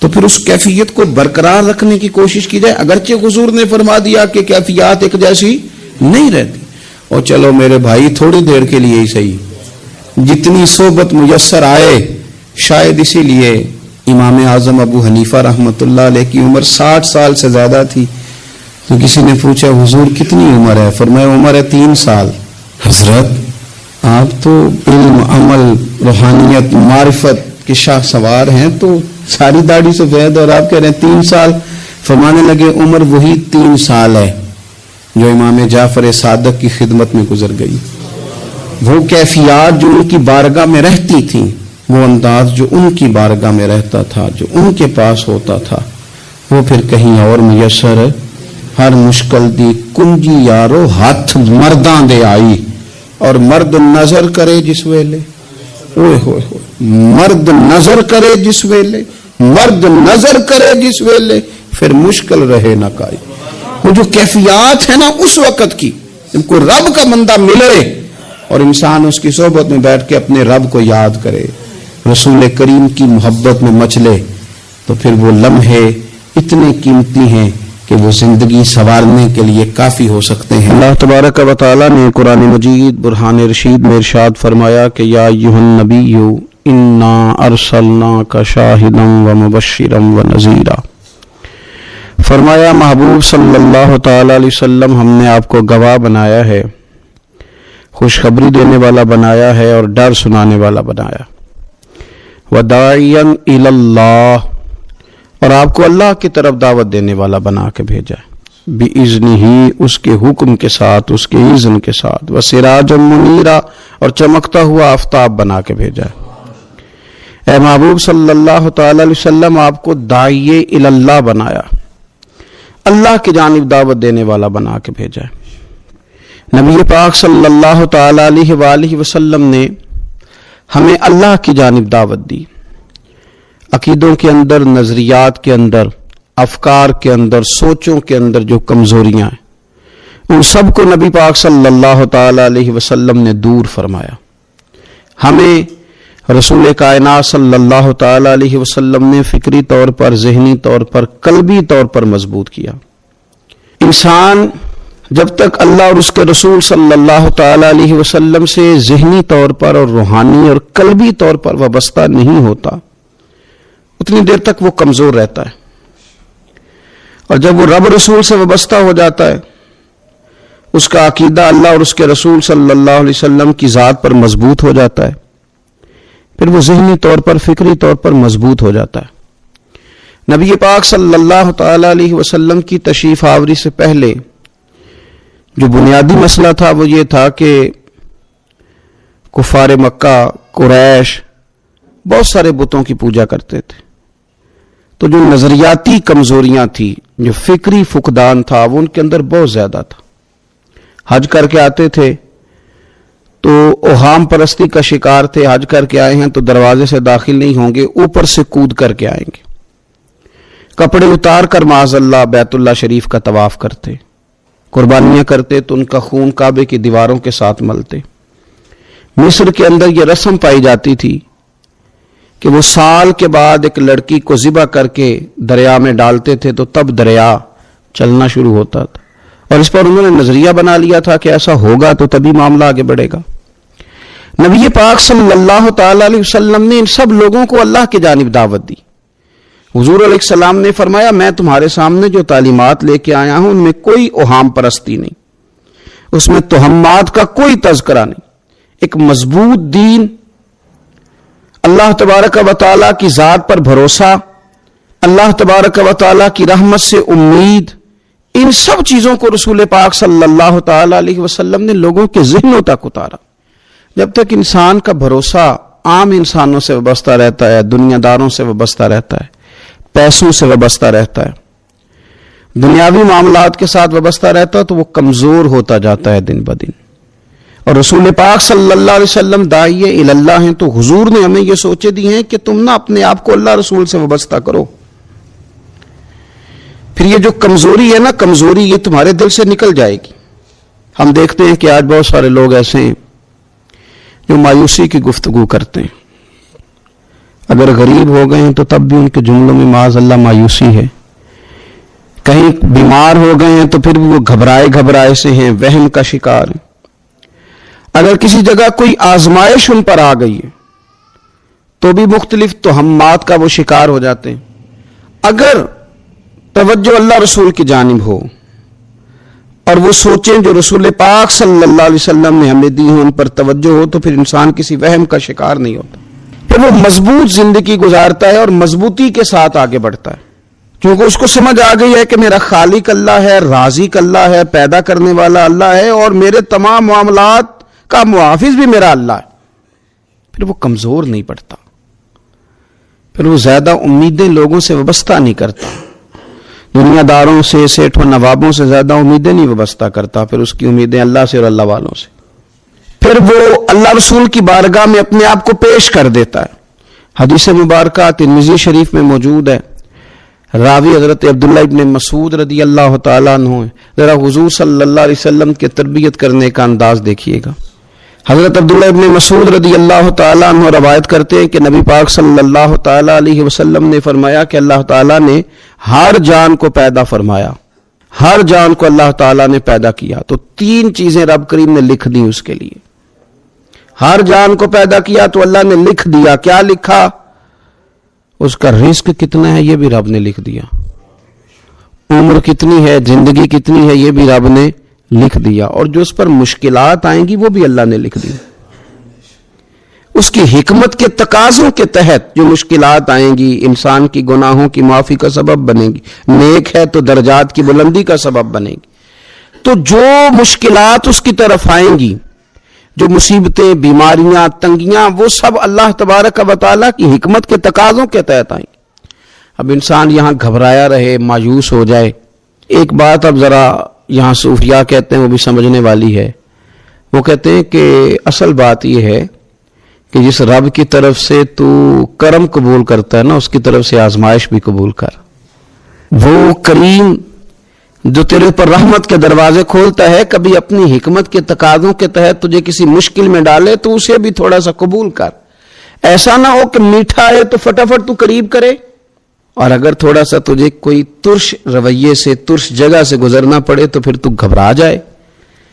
تو پھر اس کیفیت کو برقرار رکھنے کی کوشش کی جائے. اگرچہ حضور نے فرما دیا کہ کیفیات ایک جیسی نہیں رہتی، اور چلو میرے بھائی تھوڑی دیر کے لیے ہی صحیح، جتنی صحبت میسر آئے. شاید اسی لیے امام اعظم ابو حنیفہ رحمۃ اللہ علیہ کی عمر 60 سال سے زیادہ تھی. تو کسی نے پوچھا حضور کتنی عمر ہے؟ فرمایا عمر ہے 3 سال. حضرت آپ تو علم، عمل، روحانیت، معرفت کے شاہ سوار ہیں، تو ساری داڑھی سفید اور آپ کہہ رہے ہیں 3 سال. فرمانے لگے عمر وہی 3 سال ہے جو امام جعفر صادق کی خدمت میں گزر گئی. وہ کیفیات جو ان کی بارگاہ میں رہتی تھیں، وہ انداز جو ان کی بارگاہ میں رہتا تھا، جو ان کے پاس ہوتا تھا، وہ پھر کہیں اور میسر. ہر مشکل دی کنجی یارو ہاتھ مرداں دے آئی، اور مرد نظر کرے جس ویلے، اوئے ہوئے ہوئے، مرد نظر کرے جس ویلے، مرد نظر کرے جس ویلے، پھر مشکل رہے نہ کائی. وہ جو کیفیات ہے نا اس وقت کی، جب کوئی رب کا بندہ ملے اور انسان اس کی صحبت میں بیٹھ کے اپنے رب کو یاد کرے، رسول کریم کی محبت میں مچلے، تو پھر وہ لمحے اتنے قیمتی ہیں کہ وہ زندگی سنوارنے کے لیے کافی ہو سکتے ہیں. اللہ تبارک و تعالی نے قرآن مجید برہان رشید میں ارشاد فرمایا کہ یا ایھا النبی انا ارسلناک شاہدا ومبشرا ونذیرا. فرمایا محبوب صلی اللہ تعالی علیہ وسلم ہم نے آپ کو گواہ بنایا ہے، خوشخبری دینے والا بنایا ہے اور ڈر سنانے والا بنایا. وداعیا الی اللہ، اور آپ کو اللہ کی طرف دعوت دینے والا بنا کے بھیجا ہے، بِإِذْنِهِ، اس کے حکم کے ساتھ، اس کے اذن کے ساتھ، وَسِرَاجًا مُنِيرًا، اور چمکتا ہوا آفتاب بنا کے بھیجا ہے. اے محبوب صلی اللہ تعالی علیہ وسلم آپ کو داعیے الی اللہ بنایا، اللہ کی جانب دعوت دینے والا بنا کے بھیجا ہے. نبی پاک صلی اللہ تعالی علیہ وآلہ وسلم نے ہمیں اللہ کی جانب دعوت دی. عقیدوں کے اندر، نظریات کے اندر، افکار کے اندر، سوچوں کے اندر جو کمزوریاں ہیں، ان سب کو نبی پاک صلی اللہ تعالی علیہ وسلم نے دور فرمایا. ہمیں رسول کائنات صلی اللہ تعالی علیہ وسلم نے فکری طور پر، ذہنی طور پر، قلبی طور پر مضبوط کیا. انسان جب تک اللہ اور اس کے رسول صلی اللہ تعالی علیہ وسلم سے ذہنی طور پر اور روحانی اور قلبی طور پر وابستہ نہیں ہوتا، اتنی دیر تک وہ کمزور رہتا ہے. اور جب وہ رب رسول سے وابستہ ہو جاتا ہے، اس کا عقیدہ اللہ اور اس کے رسول صلی اللہ علیہ وسلم کی ذات پر مضبوط ہو جاتا ہے، پھر وہ ذہنی طور پر، فکری طور پر مضبوط ہو جاتا ہے. نبی پاک صلی اللہ تعالی علیہ وسلم کی تشریف آوری سے پہلے جو بنیادی مسئلہ تھا وہ یہ تھا کہ کفار مکہ، قریش بہت سارے بتوں کی پوجا کرتے تھے. تو جو نظریاتی کمزوریاں تھی، جو فکری فقدان تھا، وہ ان کے اندر بہت زیادہ تھا. حج کر کے آتے تھے تو اوہام پرستی کا شکار تھے. حج کر کے آئے ہیں تو دروازے سے داخل نہیں ہوں گے، اوپر سے کود کر کے آئیں گے. کپڑے اتار کر معاذ اللہ بیت اللہ شریف کا طواف کرتے. قربانیاں کرتے تو ان کا خون کعبے کی دیواروں کے ساتھ ملتے. مصر کے اندر یہ رسم پائی جاتی تھی کہ وہ سال کے بعد ایک لڑکی کو ذبح کر کے دریا میں ڈالتے تھے تو تب دریا چلنا شروع ہوتا تھا. اور اس پر انہوں نے نظریہ بنا لیا تھا کہ ایسا ہوگا تو تبھی معاملہ آگے بڑھے گا. نبی پاک صلی اللہ تعالی علیہ وسلم نے ان سب لوگوں کو اللہ کی جانب دعوت دی. حضور علیہ السلام نے فرمایا میں تمہارے سامنے جو تعلیمات لے کے آیا ہوں ان میں کوئی اوہام پرستی نہیں، اس میں توہمات کا کوئی تذکرہ نہیں. ایک مضبوط دین، اللہ تبارک و تعالیٰ کی ذات پر بھروسہ، اللہ تبارک و تعالیٰ کی رحمت سے امید، ان سب چیزوں کو رسول پاک صلی اللہ تعالی علیہ وسلم نے لوگوں کے ذہنوں تک اتارا. جب تک انسان کا بھروسہ عام انسانوں سے وابستہ رہتا ہے، دنیا داروں سے وابستہ رہتا ہے، پیسوں سے وابستہ رہتا ہے، دنیاوی معاملات کے ساتھ وابستہ رہتا تو وہ کمزور ہوتا جاتا ہے دن بدن. اور رسول پاک صلی اللہ علیہ وسلم داعیہ الی اللہ ہیں تو حضور نے ہمیں یہ سوچے دی ہیں کہ تم نہ اپنے آپ کو اللہ رسول سے وابستہ کرو. پھر یہ جو کمزوری ہے نا، کمزوری یہ تمہارے دل سے نکل جائے گی. ہم دیکھتے ہیں کہ آج بہت سارے لوگ ایسے ہیں جو مایوسی کی گفتگو کرتے ہیں. اگر غریب ہو گئے ہیں تو تب بھی ان کے جملوں میں معاذ اللہ مایوسی ہے. کہیں بیمار ہو گئے ہیں تو پھر بھی وہ گھبرائے سے ہیں، وہم کا شکار ہیں. اگر کسی جگہ کوئی آزمائش ان پر آ گئی ہے تو بھی مختلف توہمات کا وہ شکار ہو جاتے ہیں. اگر توجہ اللہ رسول کی جانب ہو اور وہ سوچیں جو رسول پاک صلی اللہ علیہ وسلم نے ہمیں دی ہوں ان پر توجہ ہو تو پھر انسان کسی وہم کا شکار نہیں ہوتا. پھر وہ مضبوط زندگی گزارتا ہے اور مضبوطی کے ساتھ آگے بڑھتا ہے، کیونکہ اس کو سمجھ آ گئی ہے کہ میرا خالق اللہ ہے، رازق اللہ ہے، پیدا کرنے والا اللہ ہے اور میرے تمام معاملات کا محافظ بھی میرا اللہ ہے. پھر وہ کمزور نہیں پڑتا، پھر وہ زیادہ امیدیں لوگوں سے وابستہ نہیں کرتا، دنیا داروں سے، سیٹھوں نوابوں سے زیادہ امیدیں نہیں وابستہ کرتا. پھر اس کی امیدیں اللہ سے اور اللہ والوں سے. پھر وہ اللہ رسول کی بارگاہ میں اپنے آپ کو پیش کر دیتا ہے. حدیث مبارکہ ترمذی شریف میں موجود ہے. راوی حضرت عبداللہ ابن مسعود رضی اللہ تعالیٰ عنہ ہے. ذرا حضور صلی اللہ علیہ وسلم کے تربیت کرنے کا انداز دیکھیے گا. حضرت عبداللہ ابن مسعود رضی اللہ تعالیٰ عنہ روایت کرتے ہیں کہ نبی پاک صلی اللہ تعالیٰ علیہ وسلم نے فرمایا کہ اللہ تعالیٰ نے ہر جان کو پیدا فرمایا، ہر جان کو اللہ تعالیٰ نے پیدا کیا تو 3 چیزیں رب کریم نے لکھ دی اس کے لیے. ہر جان کو پیدا کیا تو اللہ نے لکھ دیا. کیا لکھا؟ اس کا رزق کتنا ہے یہ بھی رب نے لکھ دیا، عمر کتنی ہے، زندگی کتنی ہے یہ بھی رب نے لکھ دیا، اور جو اس پر مشکلات آئیں گی وہ بھی اللہ نے لکھ دی. اس کی حکمت کے تقاضوں کے تحت جو مشکلات آئیں گی انسان کی گناہوں کی معافی کا سبب بنے گی، نیک ہے تو درجات کی بلندی کا سبب بنے گی. تو جو مشکلات اس کی طرف آئیں گی، جو مصیبتیں، بیماریاں، تنگیاں، وہ سب اللہ تبارک و تعالیٰ کی حکمت کے تقاضوں کے تحت آئیں گی. اب انسان یہاں گھبرایا رہے، مایوس ہو جائے. ایک بات اب ذرا یہاں صوفیاء کہتے ہیں وہ بھی سمجھنے والی ہے. وہ کہتے ہیں کہ اصل بات یہ ہے کہ جس رب کی طرف سے تو کرم قبول کرتا ہے نا، اس کی طرف سے آزمائش بھی قبول کر. وہ کریم جو تیرے پر رحمت کے دروازے کھولتا ہے، کبھی اپنی حکمت کے تقاضوں کے تحت تجھے کسی مشکل میں ڈالے تو اسے بھی تھوڑا سا قبول کر. ایسا نہ ہو کہ میٹھا ہے تو فٹافٹ تو قریب کرے، اور اگر تھوڑا سا تجھے کوئی ترش رویے سے، ترش جگہ سے گزرنا پڑے تو پھر تو گھبرا جائے.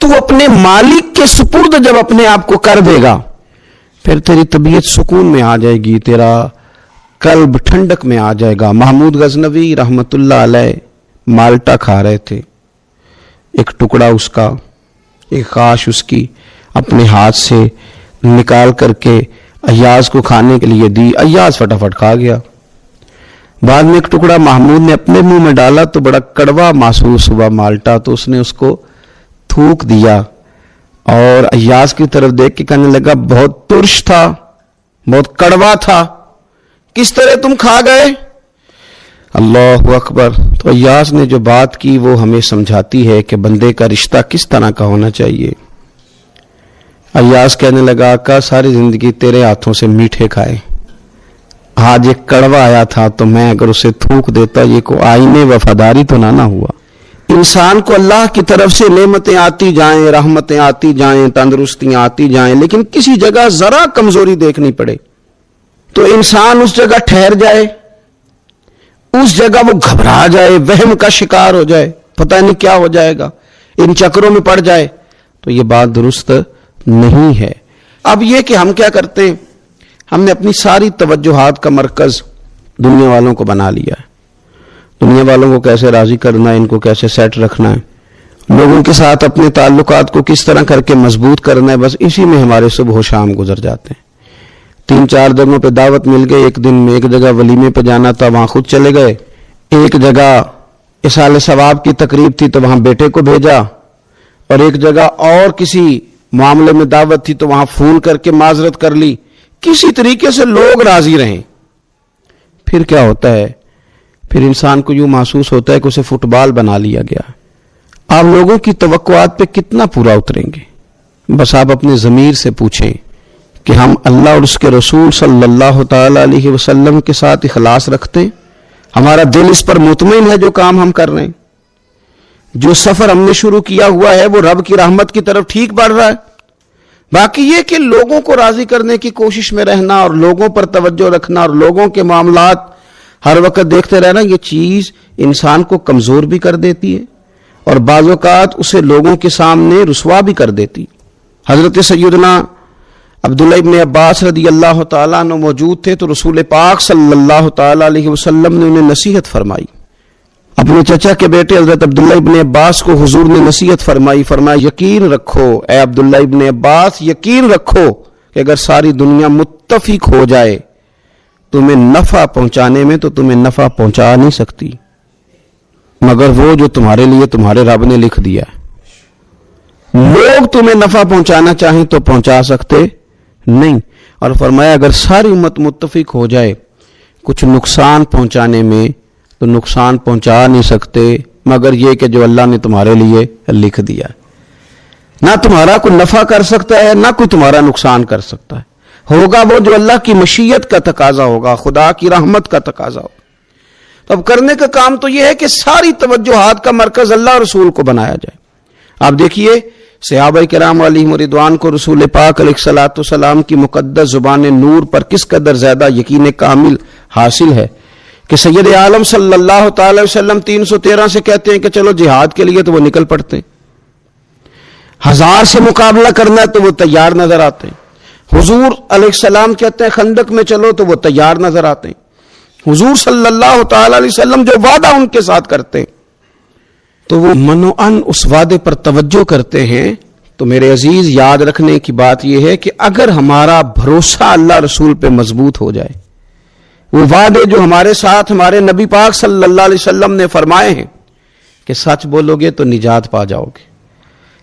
تو اپنے مالک کے سپرد جب اپنے آپ کو کر دے گا پھر تیری طبیعت سکون میں آ جائے گی، تیرا قلب ٹھنڈک میں آ جائے گا. محمود غزنوی رحمت اللہ علیہ مالٹا کھا رہے تھے. ایک ٹکڑا اس کا، ایک خاش اس کی اپنے ہاتھ سے نکال کر کے ایاز کو کھانے کے لیے دی. ایاز فٹافٹ کھا گیا. بعد میں ایک ٹکڑا محمود نے اپنے منہ میں ڈالا تو بڑا کڑوا محسوس ہوا مالٹا، تو اس نے اس کو تھوک دیا اور ایاز کی طرف دیکھ کے کہنے لگا بہت ترش تھا، بہت کڑوا تھا، کس طرح تم کھا گئے؟ اللہ اکبر. تو ایاز نے جو بات کی وہ ہمیں سمجھاتی ہے کہ بندے کا رشتہ کس طرح کا ہونا چاہیے. ایاز کہنے لگا آقا ساری زندگی تیرے ہاتھوں سے میٹھے کھائے، آج ایک کڑوا آیا تھا تو میں اگر اسے تھوک دیتا یہ کو آئینے وفاداری تو نہ ہوا. انسان کو اللہ کی طرف سے نعمتیں آتی جائیں، رحمتیں آتی جائیں، تندرستیاں آتی جائیں، لیکن کسی جگہ ذرا کمزوری دیکھنی پڑے تو انسان اس جگہ ٹھہر جائے، اس جگہ وہ گھبرا جائے، وہم کا شکار ہو جائے، پتہ نہیں کیا ہو جائے گا، ان چکروں میں پڑ جائے. تو یہ بات درست نہیں ہے. اب یہ کہ ہم کیا کرتے ہیں، ہم نے اپنی ساری توجہات کا مرکز دنیا والوں کو بنا لیا ہے. دنیا والوں کو کیسے راضی کرنا ہے، ان کو کیسے سیٹ رکھنا ہے، لوگوں کے ساتھ اپنے تعلقات کو کس طرح کر کے مضبوط کرنا ہے، بس اسی میں ہمارے صبح و شام گزر جاتے ہیں. 3-4 جگہوں پہ دعوت مل گئی، ایک دن میں ایک جگہ ولیمے پہ جانا تھا وہاں خود چلے گئے، ایک جگہ اصال ثواب کی تقریب تھی تو وہاں بیٹے کو بھیجا، اور ایک جگہ اور کسی معاملے میں دعوت تھی تو وہاں فون کر کے معذرت کر لی. کسی طریقے سے لوگ راضی رہیں. پھر کیا ہوتا ہے، پھر انسان کو یوں محسوس ہوتا ہے کہ اسے فٹ بال بنا لیا گیا. آپ لوگوں کی توقعات پہ کتنا پورا اتریں گے؟ بس آپ اپنے ضمیر سے پوچھیں کہ ہم اللہ اور اس کے رسول صلی اللہ تعالی علیہ وسلم کے ساتھ اخلاص رکھتے ہیں؟ ہمارا دل اس پر مطمئن ہے جو کام ہم کر رہے ہیں؟ جو سفر ہم نے شروع کیا ہوا ہے وہ رب کی رحمت کی طرف ٹھیک بڑھ رہا ہے؟ باقی یہ کہ لوگوں کو راضی کرنے کی کوشش میں رہنا اور لوگوں پر توجہ رکھنا اور لوگوں کے معاملات ہر وقت دیکھتے رہنا، یہ چیز انسان کو کمزور بھی کر دیتی ہے اور بعض اوقات اسے لوگوں کے سامنے رسوا بھی کر دیتی. حضرت سیدنا عبداللہ ابن عباس رضی اللہ تعالیٰ عنہ موجود تھے تو رسول پاک صلی اللہ تعالیٰ علیہ وسلم نے انہیں نصیحت فرمائی. اپنے چچا کے بیٹے حضرت عبداللہ ابن عباس کو حضور نے نصیحت فرمائی. فرمایا یقین رکھو اے عبداللہ ابن عباس، یقین رکھو کہ اگر ساری دنیا متفق ہو جائے تمہیں نفع پہنچانے میں تو تمہیں نفع پہنچا نہیں سکتی مگر وہ جو تمہارے لیے تمہارے رب نے لکھ دیا ہے. لوگ تمہیں نفع پہنچانا چاہیں تو پہنچا سکتے نہیں. اور فرمایا اگر ساری امت متفق ہو جائے کچھ نقصان پہنچانے میں تو نقصان پہنچا نہیں سکتے مگر یہ کہ جو اللہ نے تمہارے لیے لکھ دیا. نہ تمہارا کوئی نفع کر سکتا ہے نہ کوئی تمہارا نقصان کر سکتا ہے. ہوگا وہ جو اللہ کی مشیت کا تقاضا ہوگا، خدا کی رحمت کا تقاضا ہوگا. تو اب کرنے کا کام تو یہ ہے کہ ساری توجہات کا مرکز اللہ اور رسول کو بنایا جائے. آپ دیکھیے صحابہ کرام علیہم رضوان کو رسول پاک علیہ الصلوۃ والسلام کی مقدس زبان نور پر کس قدر زیادہ یقین کامل حاصل ہے کہ سید عالم صلی اللہ تعالی وسلم 313 سے کہتے ہیں کہ چلو جہاد کے لیے تو وہ نکل پڑتے ہیں، 1000 سے مقابلہ کرنا ہے تو وہ تیار نظر آتے ہیں. حضور علیہ السلام کہتے ہیں خندق میں چلو تو وہ تیار نظر آتے ہیں. حضور صلی اللہ تعالی علیہ وسلم جو وعدہ ان کے ساتھ کرتے ہیں تو وہ منوعاً اس وعدے پر توجہ کرتے ہیں. تو میرے عزیز یاد رکھنے کی بات یہ ہے کہ اگر ہمارا بھروسہ اللہ رسول پہ مضبوط ہو جائے، وہ وعدے جو ہمارے ساتھ ہمارے نبی پاک صلی اللہ علیہ وسلم نے فرمائے ہیں کہ سچ بولو گے تو نجات پا جاؤ گے.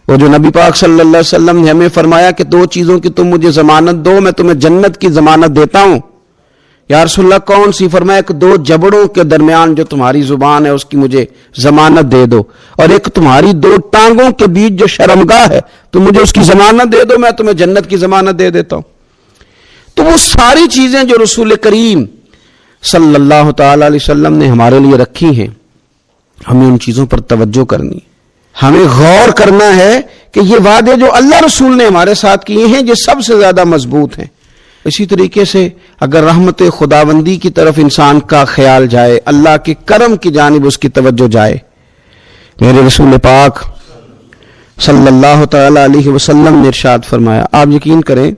وہ جو نبی پاک صلی اللہ علیہ وسلم نے ہمیں فرمایا کہ 2 چیزوں کی تم مجھے ضمانت دو، میں تمہیں جنت کی ضمانت دیتا ہوں. یا رسول اللہ کون سی؟ فرمایا کہ 2 جبڑوں کے درمیان جو تمہاری زبان ہے اس کی مجھے ضمانت دے دو، اور ایک تمہاری 2 ٹانگوں کے بیچ جو شرمگاہ ہے تو مجھے اس کی ضمانت دے دو، میں تمہیں جنت کی ضمانت دے دیتا ہوں. تو وہ ساری چیزیں جو رسول کریم صلی اللہ تعالی علیہ وسلم نے ہمارے لیے رکھی ہیں، ہمیں ان چیزوں پر توجہ کرنی، ہمیں غور کرنا ہے کہ یہ وعدے جو اللہ رسول نے ہمارے ساتھ کیے ہیں یہ سب سے زیادہ مضبوط ہیں. اسی طریقے سے اگر رحمت خداوندی کی طرف انسان کا خیال جائے، اللہ کے کرم کی جانب اس کی توجہ جائے، میرے رسول پاک صلی اللہ تعالی علیہ وسلم نے ارشاد فرمایا، آپ یقین کریں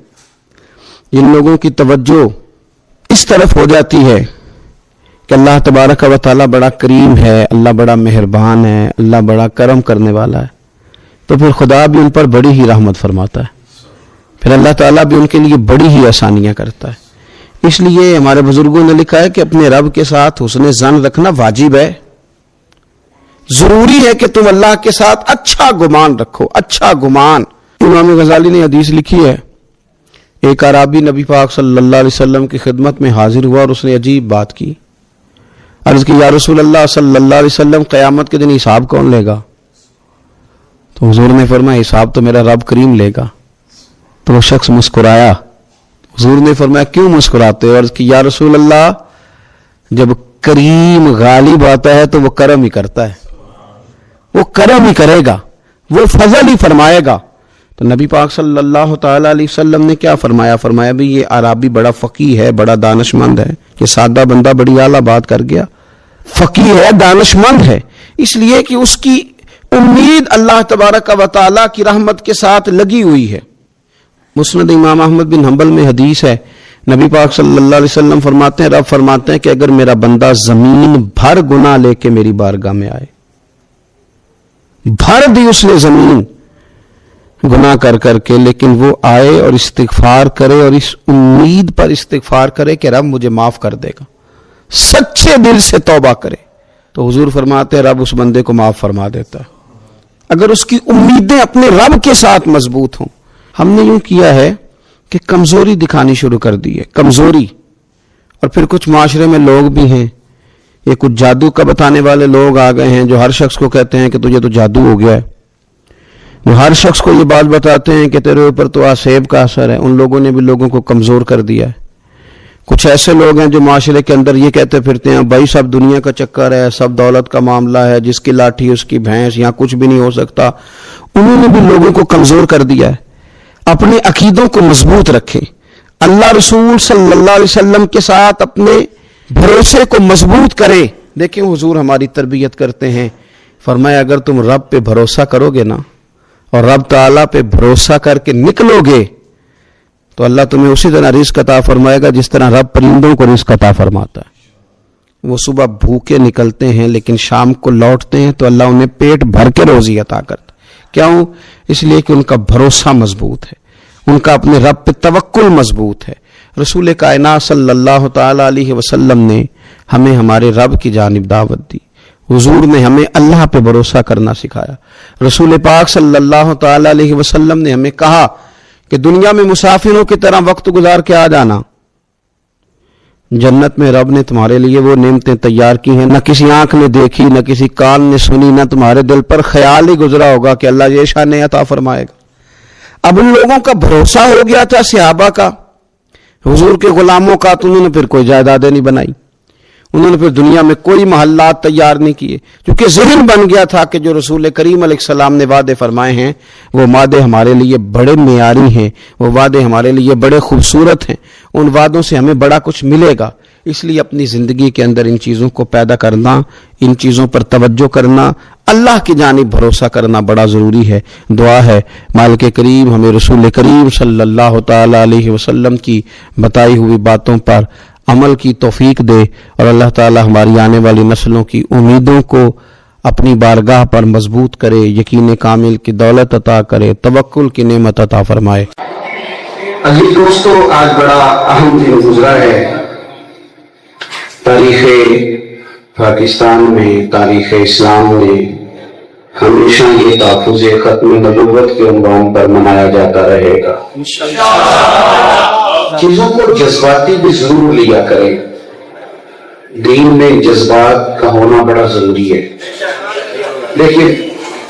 جن لوگوں کی توجہ اس طرف ہو جاتی ہے کہ اللہ تبارک و تعالیٰ بڑا کریم ہے، اللہ بڑا مہربان ہے، اللہ بڑا کرم کرنے والا ہے، تو پھر خدا بھی ان پر بڑی ہی رحمت فرماتا ہے، پھر اللہ تعالیٰ بھی ان کے لیے بڑی ہی آسانیاں کرتا ہے. اس لیے ہمارے بزرگوں نے لکھا ہے کہ اپنے رب کے ساتھ حسن ظن رکھنا واجب ہے. ضروری ہے کہ تم اللہ کے ساتھ اچھا گمان رکھو، اچھا گمان. امام غزالی نے حدیث لکھی ہے، ایک اعرابی نبی پاک صلی اللہ علیہ وسلم کی خدمت میں حاضر ہوا اور اس نے عجیب بات کی. عرض کی یا رسول اللہ صلی اللہ علیہ وسلم قیامت کے دن حساب کون لے گا؟ تو حضور نے فرمایا حساب تو میرا رب کریم لے گا. تو وہ شخص مسکرایا. حضور نے فرمایا کیوں مسکراتے ہو؟ عرض کی یا رسول اللہ جب کریم غالب آتا ہے تو وہ کرم ہی کرتا ہے، وہ کرم ہی کرے گا، وہ فضل ہی فرمائے گا. تو نبی پاک صلی اللہ تعالی علیہ وسلم نے کیا فرمایا؟ فرمایا بھی یہ عربی بڑا فقیہ ہے، بڑا دانش مند ہے. یہ سادہ بندہ بڑی اعلیٰ بات کر گیا، فقیہ ہے، دانش مند ہے، اس لیے کہ اس کی امید اللہ تبارک و تعالیٰ کی رحمت کے ساتھ لگی ہوئی ہے. مسند امام احمد بن حنبل میں حدیث ہے، نبی پاک صلی اللہ علیہ وسلم فرماتے ہیں، رب فرماتے ہیں کہ اگر میرا بندہ زمین بھر گناہ لے کے میری بارگاہ میں آئے، بھر دی اس نے زمین گناہ کر کر کے، لیکن وہ آئے اور استغفار کرے اور اس امید پر استغفار کرے کہ رب مجھے معاف کر دے گا، سچے دل سے توبہ کرے، تو حضور فرماتے ہیں رب اس بندے کو معاف فرما دیتا ہے، اگر اس کی امیدیں اپنے رب کے ساتھ مضبوط ہوں. ہم نے یوں کیا ہے کہ کمزوری دکھانی شروع کر دی ہے، کمزوری. اور پھر کچھ معاشرے میں لوگ بھی ہیں یہ کچھ جادو کا بتانے والے لوگ آ گئے ہیں جو ہر شخص کو کہتے ہیں کہ تجھے تو جادو ہو گیا ہے، جو ہر شخص کو یہ بات بتاتے ہیں کہ تیرے اوپر تو آسیب کا اثر ہے۔ ان لوگوں نے بھی لوگوں کو کمزور کر دیا ہے۔ کچھ ایسے لوگ ہیں جو معاشرے کے اندر یہ کہتے پھرتے ہیں بھائی سب دنیا کا چکر ہے، سب دولت کا معاملہ ہے، جس کی لاٹھی اس کی بھینس، یہاں کچھ بھی نہیں ہو سکتا۔ انہوں نے بھی لوگوں کو کمزور کر دیا ہے۔ اپنے عقیدوں کو مضبوط رکھیں، اللہ رسول صلی اللہ علیہ وسلم کے ساتھ اپنے بھروسے کو مضبوط کریں۔ دیکھیں حضور ہماری تربیت کرتے ہیں، فرمایا اگر تم رب پہ بھروسہ کرو گے نا اور رب تعالیٰ پہ بھروسہ کر کے نکلو گے تو اللہ تمہیں اسی طرح رزق عطا فرمائے گا جس طرح رب پرندوں کو رزق عطا فرماتا ہے۔ وہ صبح بھوکے نکلتے ہیں لیکن شام کو لوٹتے ہیں تو اللہ انہیں پیٹ بھر کے روزی عطا کرتا ہے۔ کیوں؟ اس لیے کہ ان کا بھروسہ مضبوط ہے، ان کا اپنے رب پہ توکل مضبوط ہے۔ رسول کائنات صلی اللہ تعالی علیہ وسلم نے ہمیں ہمارے رب کی جانب دعوت دی، حضور نے ہمیں اللہ پہ بھروسہ کرنا سکھایا۔ رسول پاک صلی اللہ تعالی علیہ وسلم نے ہمیں کہا کہ دنیا میں مسافروں کی طرح وقت گزار کے آ جانا، جنت میں رب نے تمہارے لیے وہ نعمتیں تیار کی ہیں نہ کسی آنکھ نے دیکھی، نہ کسی کان نے سنی، نہ تمہارے دل پر خیال ہی گزرا ہوگا کہ اللہ یہ شان عطا فرمائے گا۔ اب ان لوگوں کا بھروسہ ہو گیا تھا صحابہ کا، حضور کے غلاموں کا، تو انہوں نے پھر کوئی جائیدادیں نہیں بنائی، انہوں نے پھر دنیا میں کوئی محلات تیار نہیں کیے، کیونکہ ذہن بن گیا تھا کہ جو رسول کریم علیہ السلام نے وعدے فرمائے ہیں وہ وعدے ہمارے لیے بڑے معیاری ہیں، وہ وعدے ہمارے لیے بڑے خوبصورت ہیں، ان وعدوں سے ہمیں بڑا کچھ ملے گا۔ اس لیے اپنی زندگی کے اندر ان چیزوں کو پیدا کرنا، ان چیزوں پر توجہ کرنا، اللہ کی جانب بھروسہ کرنا بڑا ضروری ہے۔ دعا ہے مالک کریم ہمیں رسول کریم صلی اللہ تعالی علیہ وسلم کی بتائی ہوئی باتوں پر عمل کی توفیق دے، اور اللہ تعالی ہماری آنے والی نسلوں کی امیدوں کو اپنی بارگاہ پر مضبوط کرے، یقین کامل کی دولت عطا کرے، توکل کی نعمت عطا فرمائے۔ عزیز دوستو، آج بڑا اہم دن گزرا ہے تاریخ پاکستان میں، تاریخ اسلام میں ہمیشہ یہ تحفظ ختم نبوت کے عنوان پر منایا جاتا رہے گا۔ چیزوں کو جذباتی بھی ضرور لیا کریں، دین میں جذبات کا ہونا بڑا ضروری ہے، لیکن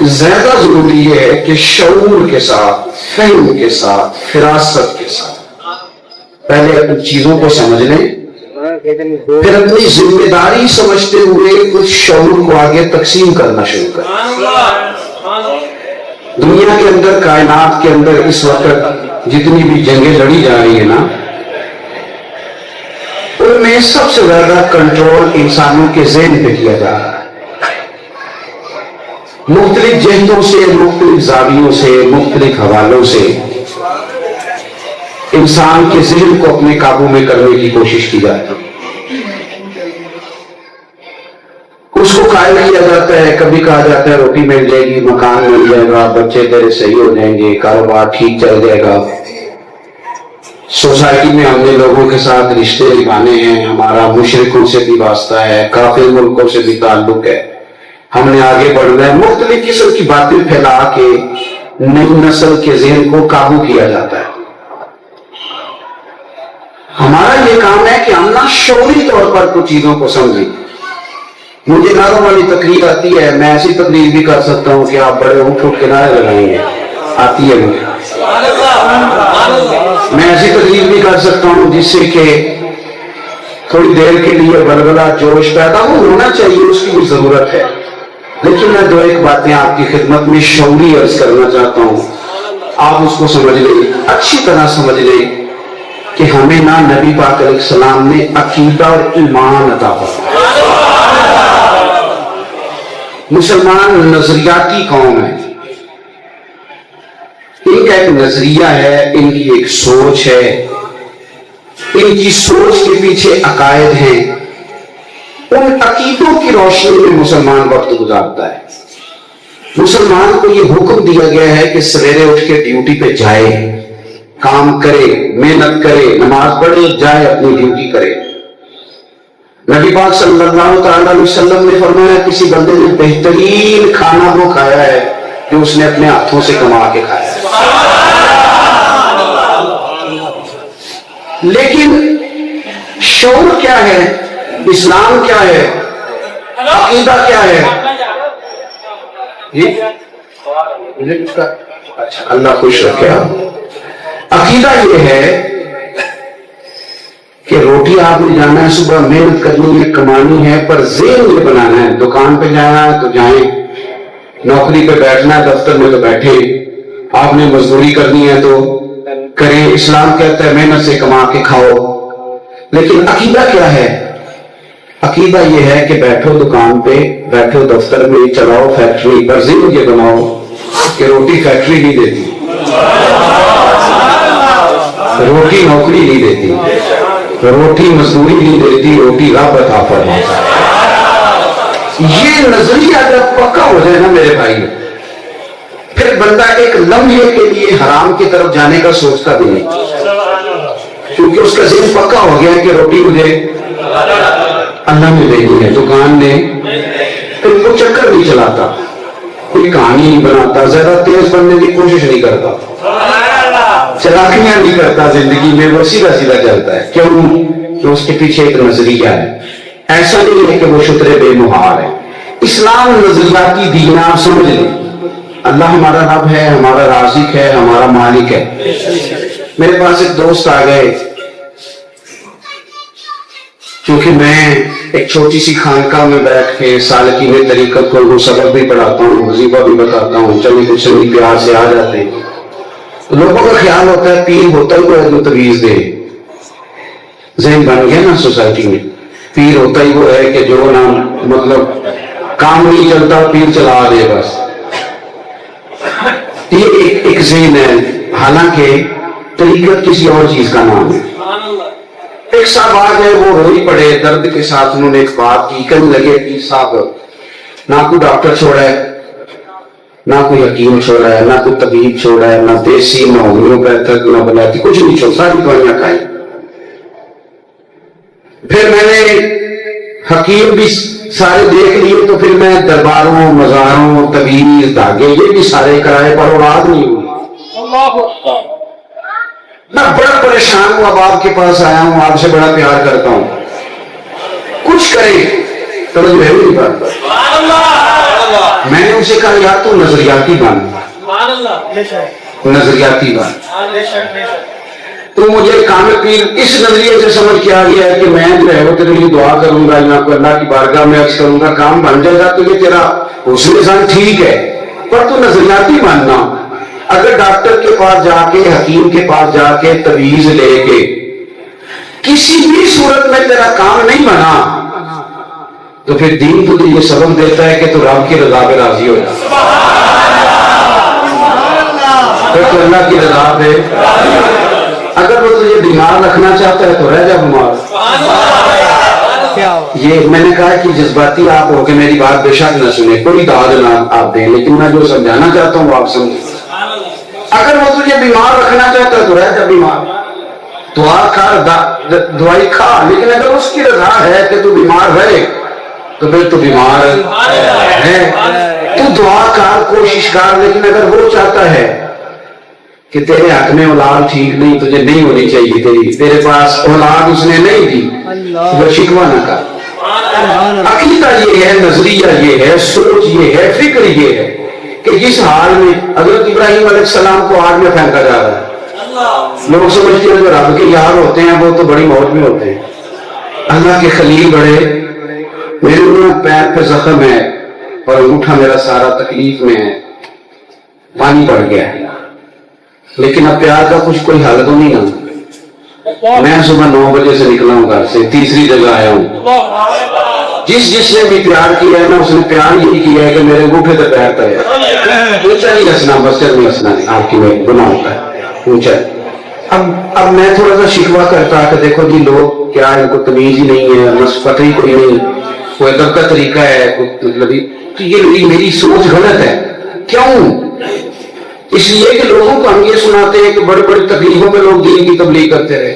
زیادہ ضروری یہ ہے کہ شعور کے ساتھ، فہم کے ساتھ، فراست کے ساتھ پہلے اپنی چیزوں کو سمجھ لیں، پھر اپنی ذمہ داری سمجھتے ہوئے کچھ شعور کو آگے تقسیم کرنا شروع کریں۔ دنیا کے اندر، کائنات کے اندر اس وقت جتنی بھی جنگیں لڑی جا رہی ہیں نا، ان میں سب سے زیادہ کنٹرول انسانوں کے ذہن پہ کیا جا رہا ہے۔ مختلف جہتوں سے، مختلف زاویوں سے، مختلف حوالوں سے انسان کے ذہن کو اپنے قابو میں کرنے کی کوشش کی جاتی ہے۔ اس کو قائل کیا جاتا ہے، کبھی کہا جاتا ہے روٹی مل جائے گی، مکان مل جائے گا، بچے تیرے صحیح ہو جائیں گے، کاروبار ٹھیک چل جائے گا، سوسائٹی میں ہم نے لوگوں کے ساتھ رشتے نبھانے ہیں، ہمارا مشرکوں سے بھی واسطہ ہے، کافر ملکوں سے بھی تعلق ہے، ہم نے آگے بڑھنا ہے۔ مختلف قسم کی باتیں پھیلا کے نئی نسل کے ذہن کو قابو کیا جاتا ہے۔ ہمارا یہ کام ہے کہ ہم نہ شعوری طور پر کچھ چیزوں کو سمجھیں۔ مجھے نعروں والی تقریر آتی ہے، میں ایسی تقریر بھی کر سکتا ہوں کہ آپ بڑے اٹھ اٹھ کے نعرے لگائیں گے، آتی ہے مجھے۔ میں ایسی تقریر بھی کر سکتا ہوں جس سے کہ تھوڑی دیر کے لیے بلبلہ جوش پیدا ہونا چاہیے، اس کی بھی ضرورت ہے، لیکن میں دو ایک باتیں آپ کی خدمت میں شعوری عرض کرنا چاہتا ہوں، آپ اس کو سمجھ لیں، اچھی طرح سمجھ لیں کہ ہمیں نہ نبی پاک علیہ السلام نے عقیدہ اور ایمان عطا فرمایا۔ مسلمان نظریاتی قوم ہے، ان کا ایک نظریہ ہے، ان کی ایک سوچ ہے، ان کی سوچ کے پیچھے عقائد ہیں، ان عقیدوں کی روشنی میں مسلمان وقت گزارتا ہے۔ مسلمان کو یہ حکم دیا گیا ہے کہ سویرے اٹھ کے ڈیوٹی پہ جائے، کام کرے، محنت کرے، نماز پڑھے، جائے اپنی ڈیوٹی کرے۔ نبی پاک صلی اللہ تعالی علیہ وسلم نے فرمایا کسی بندے نے بہترین کھانا وہ کھایا ہے جو اس نے اپنے ہاتھوں سے کما کے کھایا ہے۔ لیکن شعور کیا ہے؟ اسلام کیا ہے؟ عقیدہ کیا ہے جی؟ اچھا اللہ خوش رکھے آپ۔ عقیدہ یہ ہے کہ روٹی آپ نے جانا ہے، صبح محنت کرنی ہے، کمانی ہے، پر ذہن یہ بنانا ہے دکان پہ جانا ہے تو جائیں، نوکری پہ بیٹھنا ہے دفتر میں تو بیٹھے، آپ نے مزدوری کرنی ہے تو کریں، اسلام کہتا ہے محنت سے کما کے کھاؤ۔ لیکن عقیدہ کیا ہے؟ عقیدہ یہ ہے کہ بیٹھو دکان پہ، بیٹھو دفتر میں، چلاؤ فیکٹری، پر ذہن یہ بناؤ کہ روٹی فیکٹری نہیں دیتی، روٹی نوکری نہیں دیتی، روٹی مزدوری نہیں دیتی، روٹی رب عطا فرماتا ہے۔ یہ نظریہ جب پکا ہو جائے نا میرے بھائی، پھر بندہ ایک لمحے کے لیے حرام کی طرف جانے کا سوچتا بھی نہیں، کیونکہ اس کا ذہن پکا ہو گیا کہ روٹی مجھے اللہ نے دینی ہے، دکان نے، پھر وہ چکر نہیں چلاتا، کوئی کہانی نہیں بناتا، زیادہ تیز بننے کی کوشش نہیں کرتا، چلاکیاں نہیں کرتا زندگی میں، وہ سیدھا سیدھا چلتا ہے۔ کیوں؟ کہ اس کے پیچھے ایک نظریہ ہے۔ ایسا نہیں ہے کہ وہ شتر بے مہار ہے۔ اسلام نظریاتی دین، آپ سمجھ لیں، اللہ ہمارا رب ہے، ہمارا رازق ہے، ہمارا مالک ہے۔ میرے پاس ایک دوست آ گئے، کیونکہ میں ایک چھوٹی سی خانقاہ میں بیٹھ کے سالکین طریقت کو سبق بھی پڑھاتا ہوں، وظیفہ بھی بتاتا ہوں، چلے کچھ سے پیار سے آ جاتے ہیں، لوگوں کا خیال ہوتا ہے پیر ہوتا ہی وہ ہے جو تویز دے، ذہن بن گیا نا سوسائٹی میں، پیر ہوتا ہی وہ ہے کہ جو نا مطلب کام نہیں چلتا پیر چلا دے بس، یہ ایک ذہن ہے، حالانکہ طریقت کسی اور چیز کا نام ہے۔ ایک صاحب آ گئے، وہ روئی پڑے درد کے ساتھ، انہوں نے ایک بات کی، کہنے لگے کہ صاحب نہ کوئی ڈاکٹر چھوڑا ہے، نہ کوئی حکیم چھوڑا ہے، نہ کوئی طبیب چھوڑا ہے، نہ دیسی، نہ ہومیوپیتھک، نہ بلاتی، کچھ نہیں چھوڑا، ساری دوائیاں کھائی۔ پھر میں نے حکیم بھی سارے دیکھ لیے، تو پھر میں درباروں، مزاروں، طبیب، دھاگے، یہ بھی سارے کرائے، پر اولاد نہیں ہوئی۔ میں بڑا پریشان ہوں، اب آپ کے پاس آیا ہوں، آپ سے بڑا پیار کرتا ہوں، کچھ کریں، توجہ ہے میری بات پر۔ میں نے اسے کہا یار تو نظریاتی بن، نظریاتی بن، تو مجھے کامل پیر اس نظریے سے سمجھ کے آ گیا ہے کہ میں جو ہے وہ تیرے لیے دعا کروں گا، اللہ کو اللہ کی بارگاہ میں عرض کروں گا، کام بن جائے گا تو یہ تیرا حسن ظن ٹھیک ہے، پر تو نظریاتی بننا۔ اگر ڈاکٹر کے پاس جا کے، حکیم کے پاس جا کے تویز لے کے کسی بھی صورت میں تیرا کام نہیں بنا، تو پھر دین تو یہ سبق دیتا ہے کہ تو رب کی رضا پہ راضی ہو جا، پھر تو اللہ کی رضا پہ، اگر وہ تجھے بیمار رکھنا چاہتا ہے تو رہ جا بیمار۔ یہ میں نے کہا کہ جذباتی آپ ہو کے میری بات بے شک نہ سنیں، کوئی داد نہ آپ دیں، لیکن میں جو سمجھانا چاہتا ہوں وہ آپ سمجھیں۔ اگر وہ تجھے بیمار رکھنا چاہتا ہے تو رہ جا بیمار، دعا کر، دوائی کھا، لیکن اگر اس کی رضا ہے کہ تو بیمار رہے تو پھر تو بیمار ہے، تو دعا کر، کوشش کر، لیکن اگر وہ چاہتا ہے کہ تیرے حق میں اولاد ٹھیک نہیں، تجھے نہیں ہونی چاہیے، تیرے پاس اولاد اس نے نہیں دی، وہ شکوہ نہ کر۔ عقیدہ یہ ہے، نظریہ یہ ہے، سوچ یہ ہے، فکر یہ ہے کہ جس حال میں حضرت ابراہیم علیہ السلام کو آگ میں پھینکا جا رہا ہے، لوگ سمجھتے ہیں جو رب کے یار ہوتے ہیں وہ تو بڑی موج میں ہوتے ہیں، اللہ کے خلیل بڑے، میرے پیر پہ زخم ہے اور انگوٹھا میرا سارا تکلیف میں ہے، پانی پڑ گیا ہے، لیکن اب پیار کا کچھ کوئی حل تو نہیں نا۔ میں صبح 9 بجے سے نکلا ہوں گھر سے، تیسری جگہ آیا ہوں، جس نے بھی پیار کیا ہے نا اس نے پیار یہی کیا ہے کہ میرے انگوٹھے سے پیر کرے، اونچا نہیں ہنسنا، مسجد میں ہنسنا نہیں، آپ کی گناہ ہوتا ہے اونچا۔ اب میں تھوڑا سا شکوہ کرتا کہ دیکھو جی لوگ کیا ان کو تمیز ہی نہیں ہے، پتہ ہی کوئی نہیں، کوئی ادب کا طریقہ ہے، مطلب یہ میری سوچ غلط ہے۔ کیوں؟ اس لیے کہ لوگوں کو ہم یہ سناتے ہیں کہ بڑی بڑی تکلیفوں میں لوگ دین کی تبلیغ کرتے رہے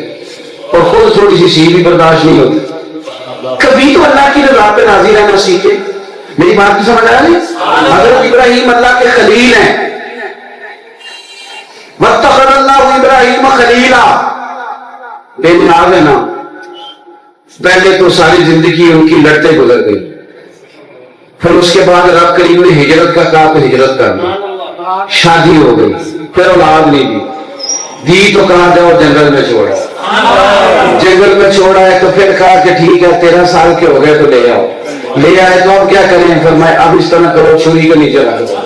اور خود تھوڑی سی سی بھی برداشت نہیں ہوتی۔ کبھی تو اللہ کی رضا پہ راضی رہنا سیکھے۔ میری بات کی سمجھ آ رہی ہے؟ حضرت ابراہیم اللہ کے خلیل ہیں، واتخذ اللہ ابراہیم خلیلا، بے نیاز ہے نا۔ پہلے تو ساری زندگی ان کی لڑتے گزر گئی، پھر اس کے بعد رب کریم نے ہجرت کا کہا تو ہجرت کرنا، شادی ہو گئی، پھر اولاد نہیں دی، دی تو کہا جاؤ جنگل میں چھوڑا، جنگل میں چھوڑا ہے تو پھر کہا کہ ٹھیک ہے 13 سال کے ہو گئے تو لے آؤ، لے آئے تو اب کیا کریں؟ فرمایا اب اس طرح کرو چھری کے نیچے رکھ دو،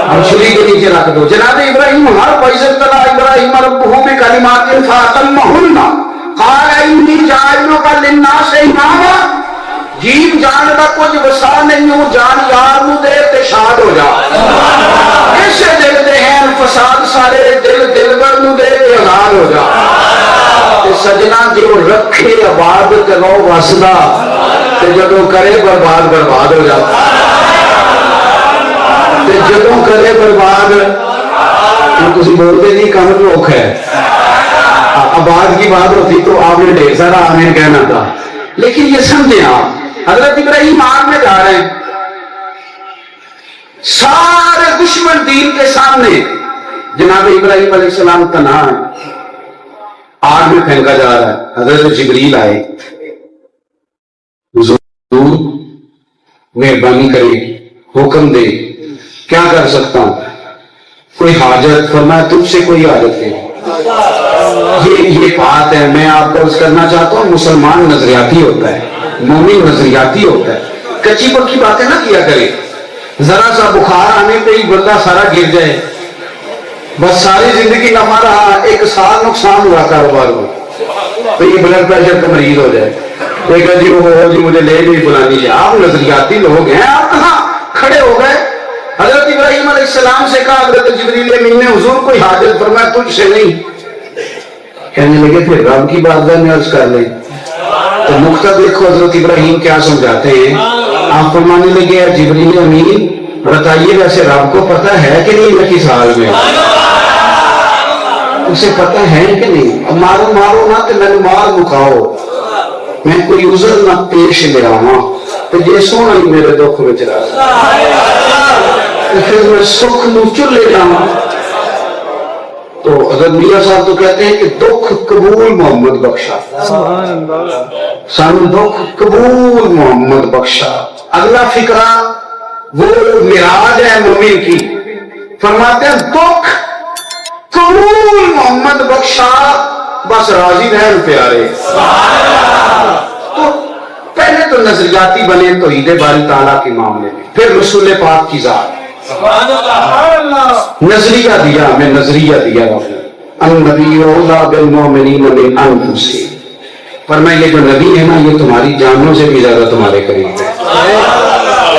اب چھری کے نیچے رکھ دو۔ جناب ابراہیم ہر فیصل طلع ابراہیم ربہ بکلمات فاتمہن قال انی جاعلک للناس اماما، جیب جان کا کچھ وسا نہیں ہوں، جان یار نو دے تے شاد ہو جا، ایسے دل دے ہیں فساد سارے، دل دلبر نو دے تے آزاد ہو جا۔ تے سجنا جو رکھے آباد کرو وسدا تے جدوں کرے برباد برباد ہو جاتا، تے جدوں کرے برباد تسی بولتے نہیں کم لوگ ہے، آباد کی بات ہوتی تو آپ نے ڈھیر سارا آمین کہنا تھا، لیکن یہ سمجھیں آپ حضرت ابراہیم آگ میں جا رہے ہیں، سارے دشمن دین کے سامنے، جناب ابراہیم علیہ السلام تنہا ہے، آگ میں پھینکا جا رہا ہے، حضرت جبریل آئے، حضور مہربانی کرے حکم دے کیا کر سکتا ہوں، کوئی حاجت؟ فرمایا تجھ سے کوئی حاجت نہیں، یہ بات ہے میں آپ کو عرض کرنا چاہتا ہوں، مسلمان نظریاتی ہوتا ہے، مومن نظریاتی ہوتا ہے، کچی پکی باتیں نہ کیا کرے، ذرا سا بخار آنے پہ ہی بندہ سارا گر جائے، بس ساری زندگی نفع رہا، ایک سال نقصان ہوا کاروبار میں تو یہ بلڈ پریشر کا مریض ہو جائے، ایک جی وہ جی مجھے لے نہیں بلانی ہے۔ آپ نظریاتی لوگ ہیں، آپ کہاں کھڑے ہو گئے؟ حضرت ابراہیم علیہ السلام سے کہا حضرت جبریل امین نے حضور کوئی حاجت؟ فرمایا تجھ سے نہیں۔ کہنے لگے پھر رب کی بارگاہ میں عرض کر لیں، تو نقطہ دیکھو حضرت ابراہیم کیا سمجھاتے ہیں، آپ فرمانے لگے جبریل امین بتائیے ویسے رب کو پتہ ہے کہ نہیں 21 سال میں؟ اسے پتہ ہے کہ نہیں؟ اب مارو مارو نہ تو میں مار مکاؤ، میں کوئی عذر نہ پیش لے آواں تو جے سونا ہی میرے دکھ میں چلا پھر میں سکھ نو چلے جاواں۔ تو حضرت میاں صاحب تو کہتے ہیں کہ دکھ قبول محمد بخشا، سانو دکھ قبول محمد بخشا۔ اگلا فقرہ وہ معراج ہے مومن کی، فرماتے ہیں دکھ قبول محمد بخشا، بس راضی رہن پیارے۔ تو پہلے تو نظریاتی بنے توحید باری تعالیٰ کے معاملے میں، پھر رسول پاک کی ذات، نظریہ دیا ہمیں، نظریہ دیا النبی اولیٰ بالمؤمنین من انفسہم، پر میں یہ جو نبی ہے نا یہ تمہاری جانوں سے بھی زیادہ تمہارے قریب ہے۔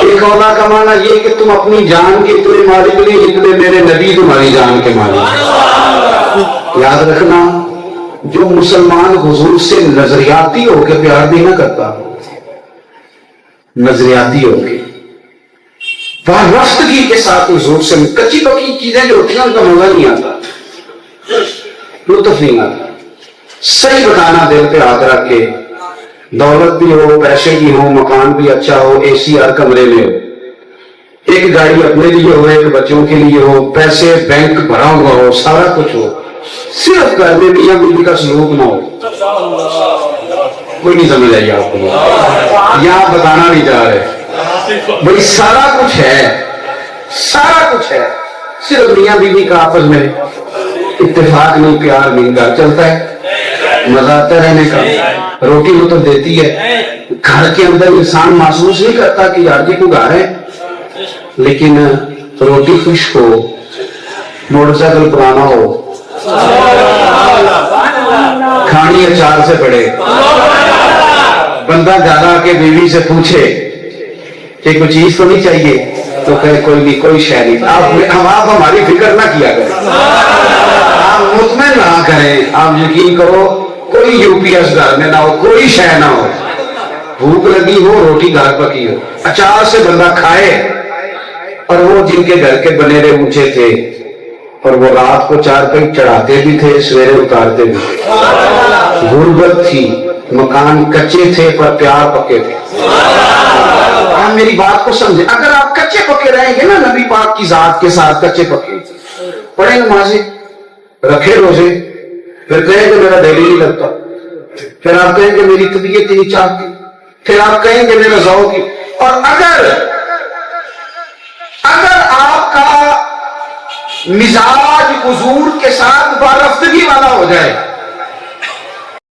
ایک اولیٰ کا معنی یہ کہ تم اپنی جان کے اتنے مالک نہیں جتنے میرے نبی تمہاری جان کے مالک ہیں۔ یاد رکھنا جو مسلمان حضور سے نظریاتی ہو کے پیار بھی نہ کرتا، نظریاتی ہو کے وابستگی کے ساتھ حضور سے، کچی پکی چیزیں جو ہوتی ہیں ان کا مزہ نہیں آتا، لطف نہیں آتا۔ صحیح بتانا دل پہ ہاتھ رکھ کے، دولت بھی ہو، پیسے بھی ہو، مکان بھی اچھا ہو، اے سی ہر کمرے میں ہو، ایک گاڑی اپنے لیے ہو، ایک بچوں کے لیے ہو، پیسے بینک بھرا ہوا ہو، سارا کچھ ہو، صرف گھر میں میاں بیوی کا سلوک نہ ہو، کوئی نہیں سمجھ آئی آپ کو، یہاں بتانا نہیں چاہ رہے بھائی سارا کچھ ہے، سارا کچھ ہے، صرف میاں بیوی کا آپس میں اتفاق نہیں، پیار نہیں، گھر چلتا ہے، مزہ آتا ہے رہنے کا، روٹی لطف دیتی ہے، گھر کے اندر انسان محسوس نہیں کرتا کہ یار جی کو گھر ہے، لیکن روٹی خشک ہو، موٹر سائیکل پرانا ہو، کھانی اچار سے پڑے، بندہ زیادہ آ کے بیوی سے پوچھے کہ کوئی چیز تو نہیں چاہیے تو کہے کوئی نہیں، کوئی شے نہیں، آپ ہماری فکر نہ کیا کریں، آپ مطمئن نہ کریں، آپ یقین کرو کوئی یو پی ایس گھر میں نہ ہو، کوئی شے نہ ہو، بھوک لگی ہو، روٹی گھر پکی ہو، اچار سے بندہ کھائے، اور وہ جن کے گھر کے بنیرے اونچے تھے اور وہ رات کو چار پہ چڑھاتے بھی تھے، سویرے اتارتے بھی تھے، غربت تھی، مکان کچے تھے پر پیار پکے تھے۔ آپ میری بات کو سمجھیں، اگر آپ کچے پکے رہیں گے نا نبی پاک کی ذات کے ساتھ، کچے پکے پڑھیں نمازیں، رکھے روزے، پھر کہیں کہ میرا دل ہی نہیں لگتا، پھر آپ کہیں کہ میری طبیعت نہیں چاہتی، پھر آپ کہیں کہ میرا ذوق اور اگر آپ کا مزاج حضور کے ساتھ وابستگی والا ہو جائے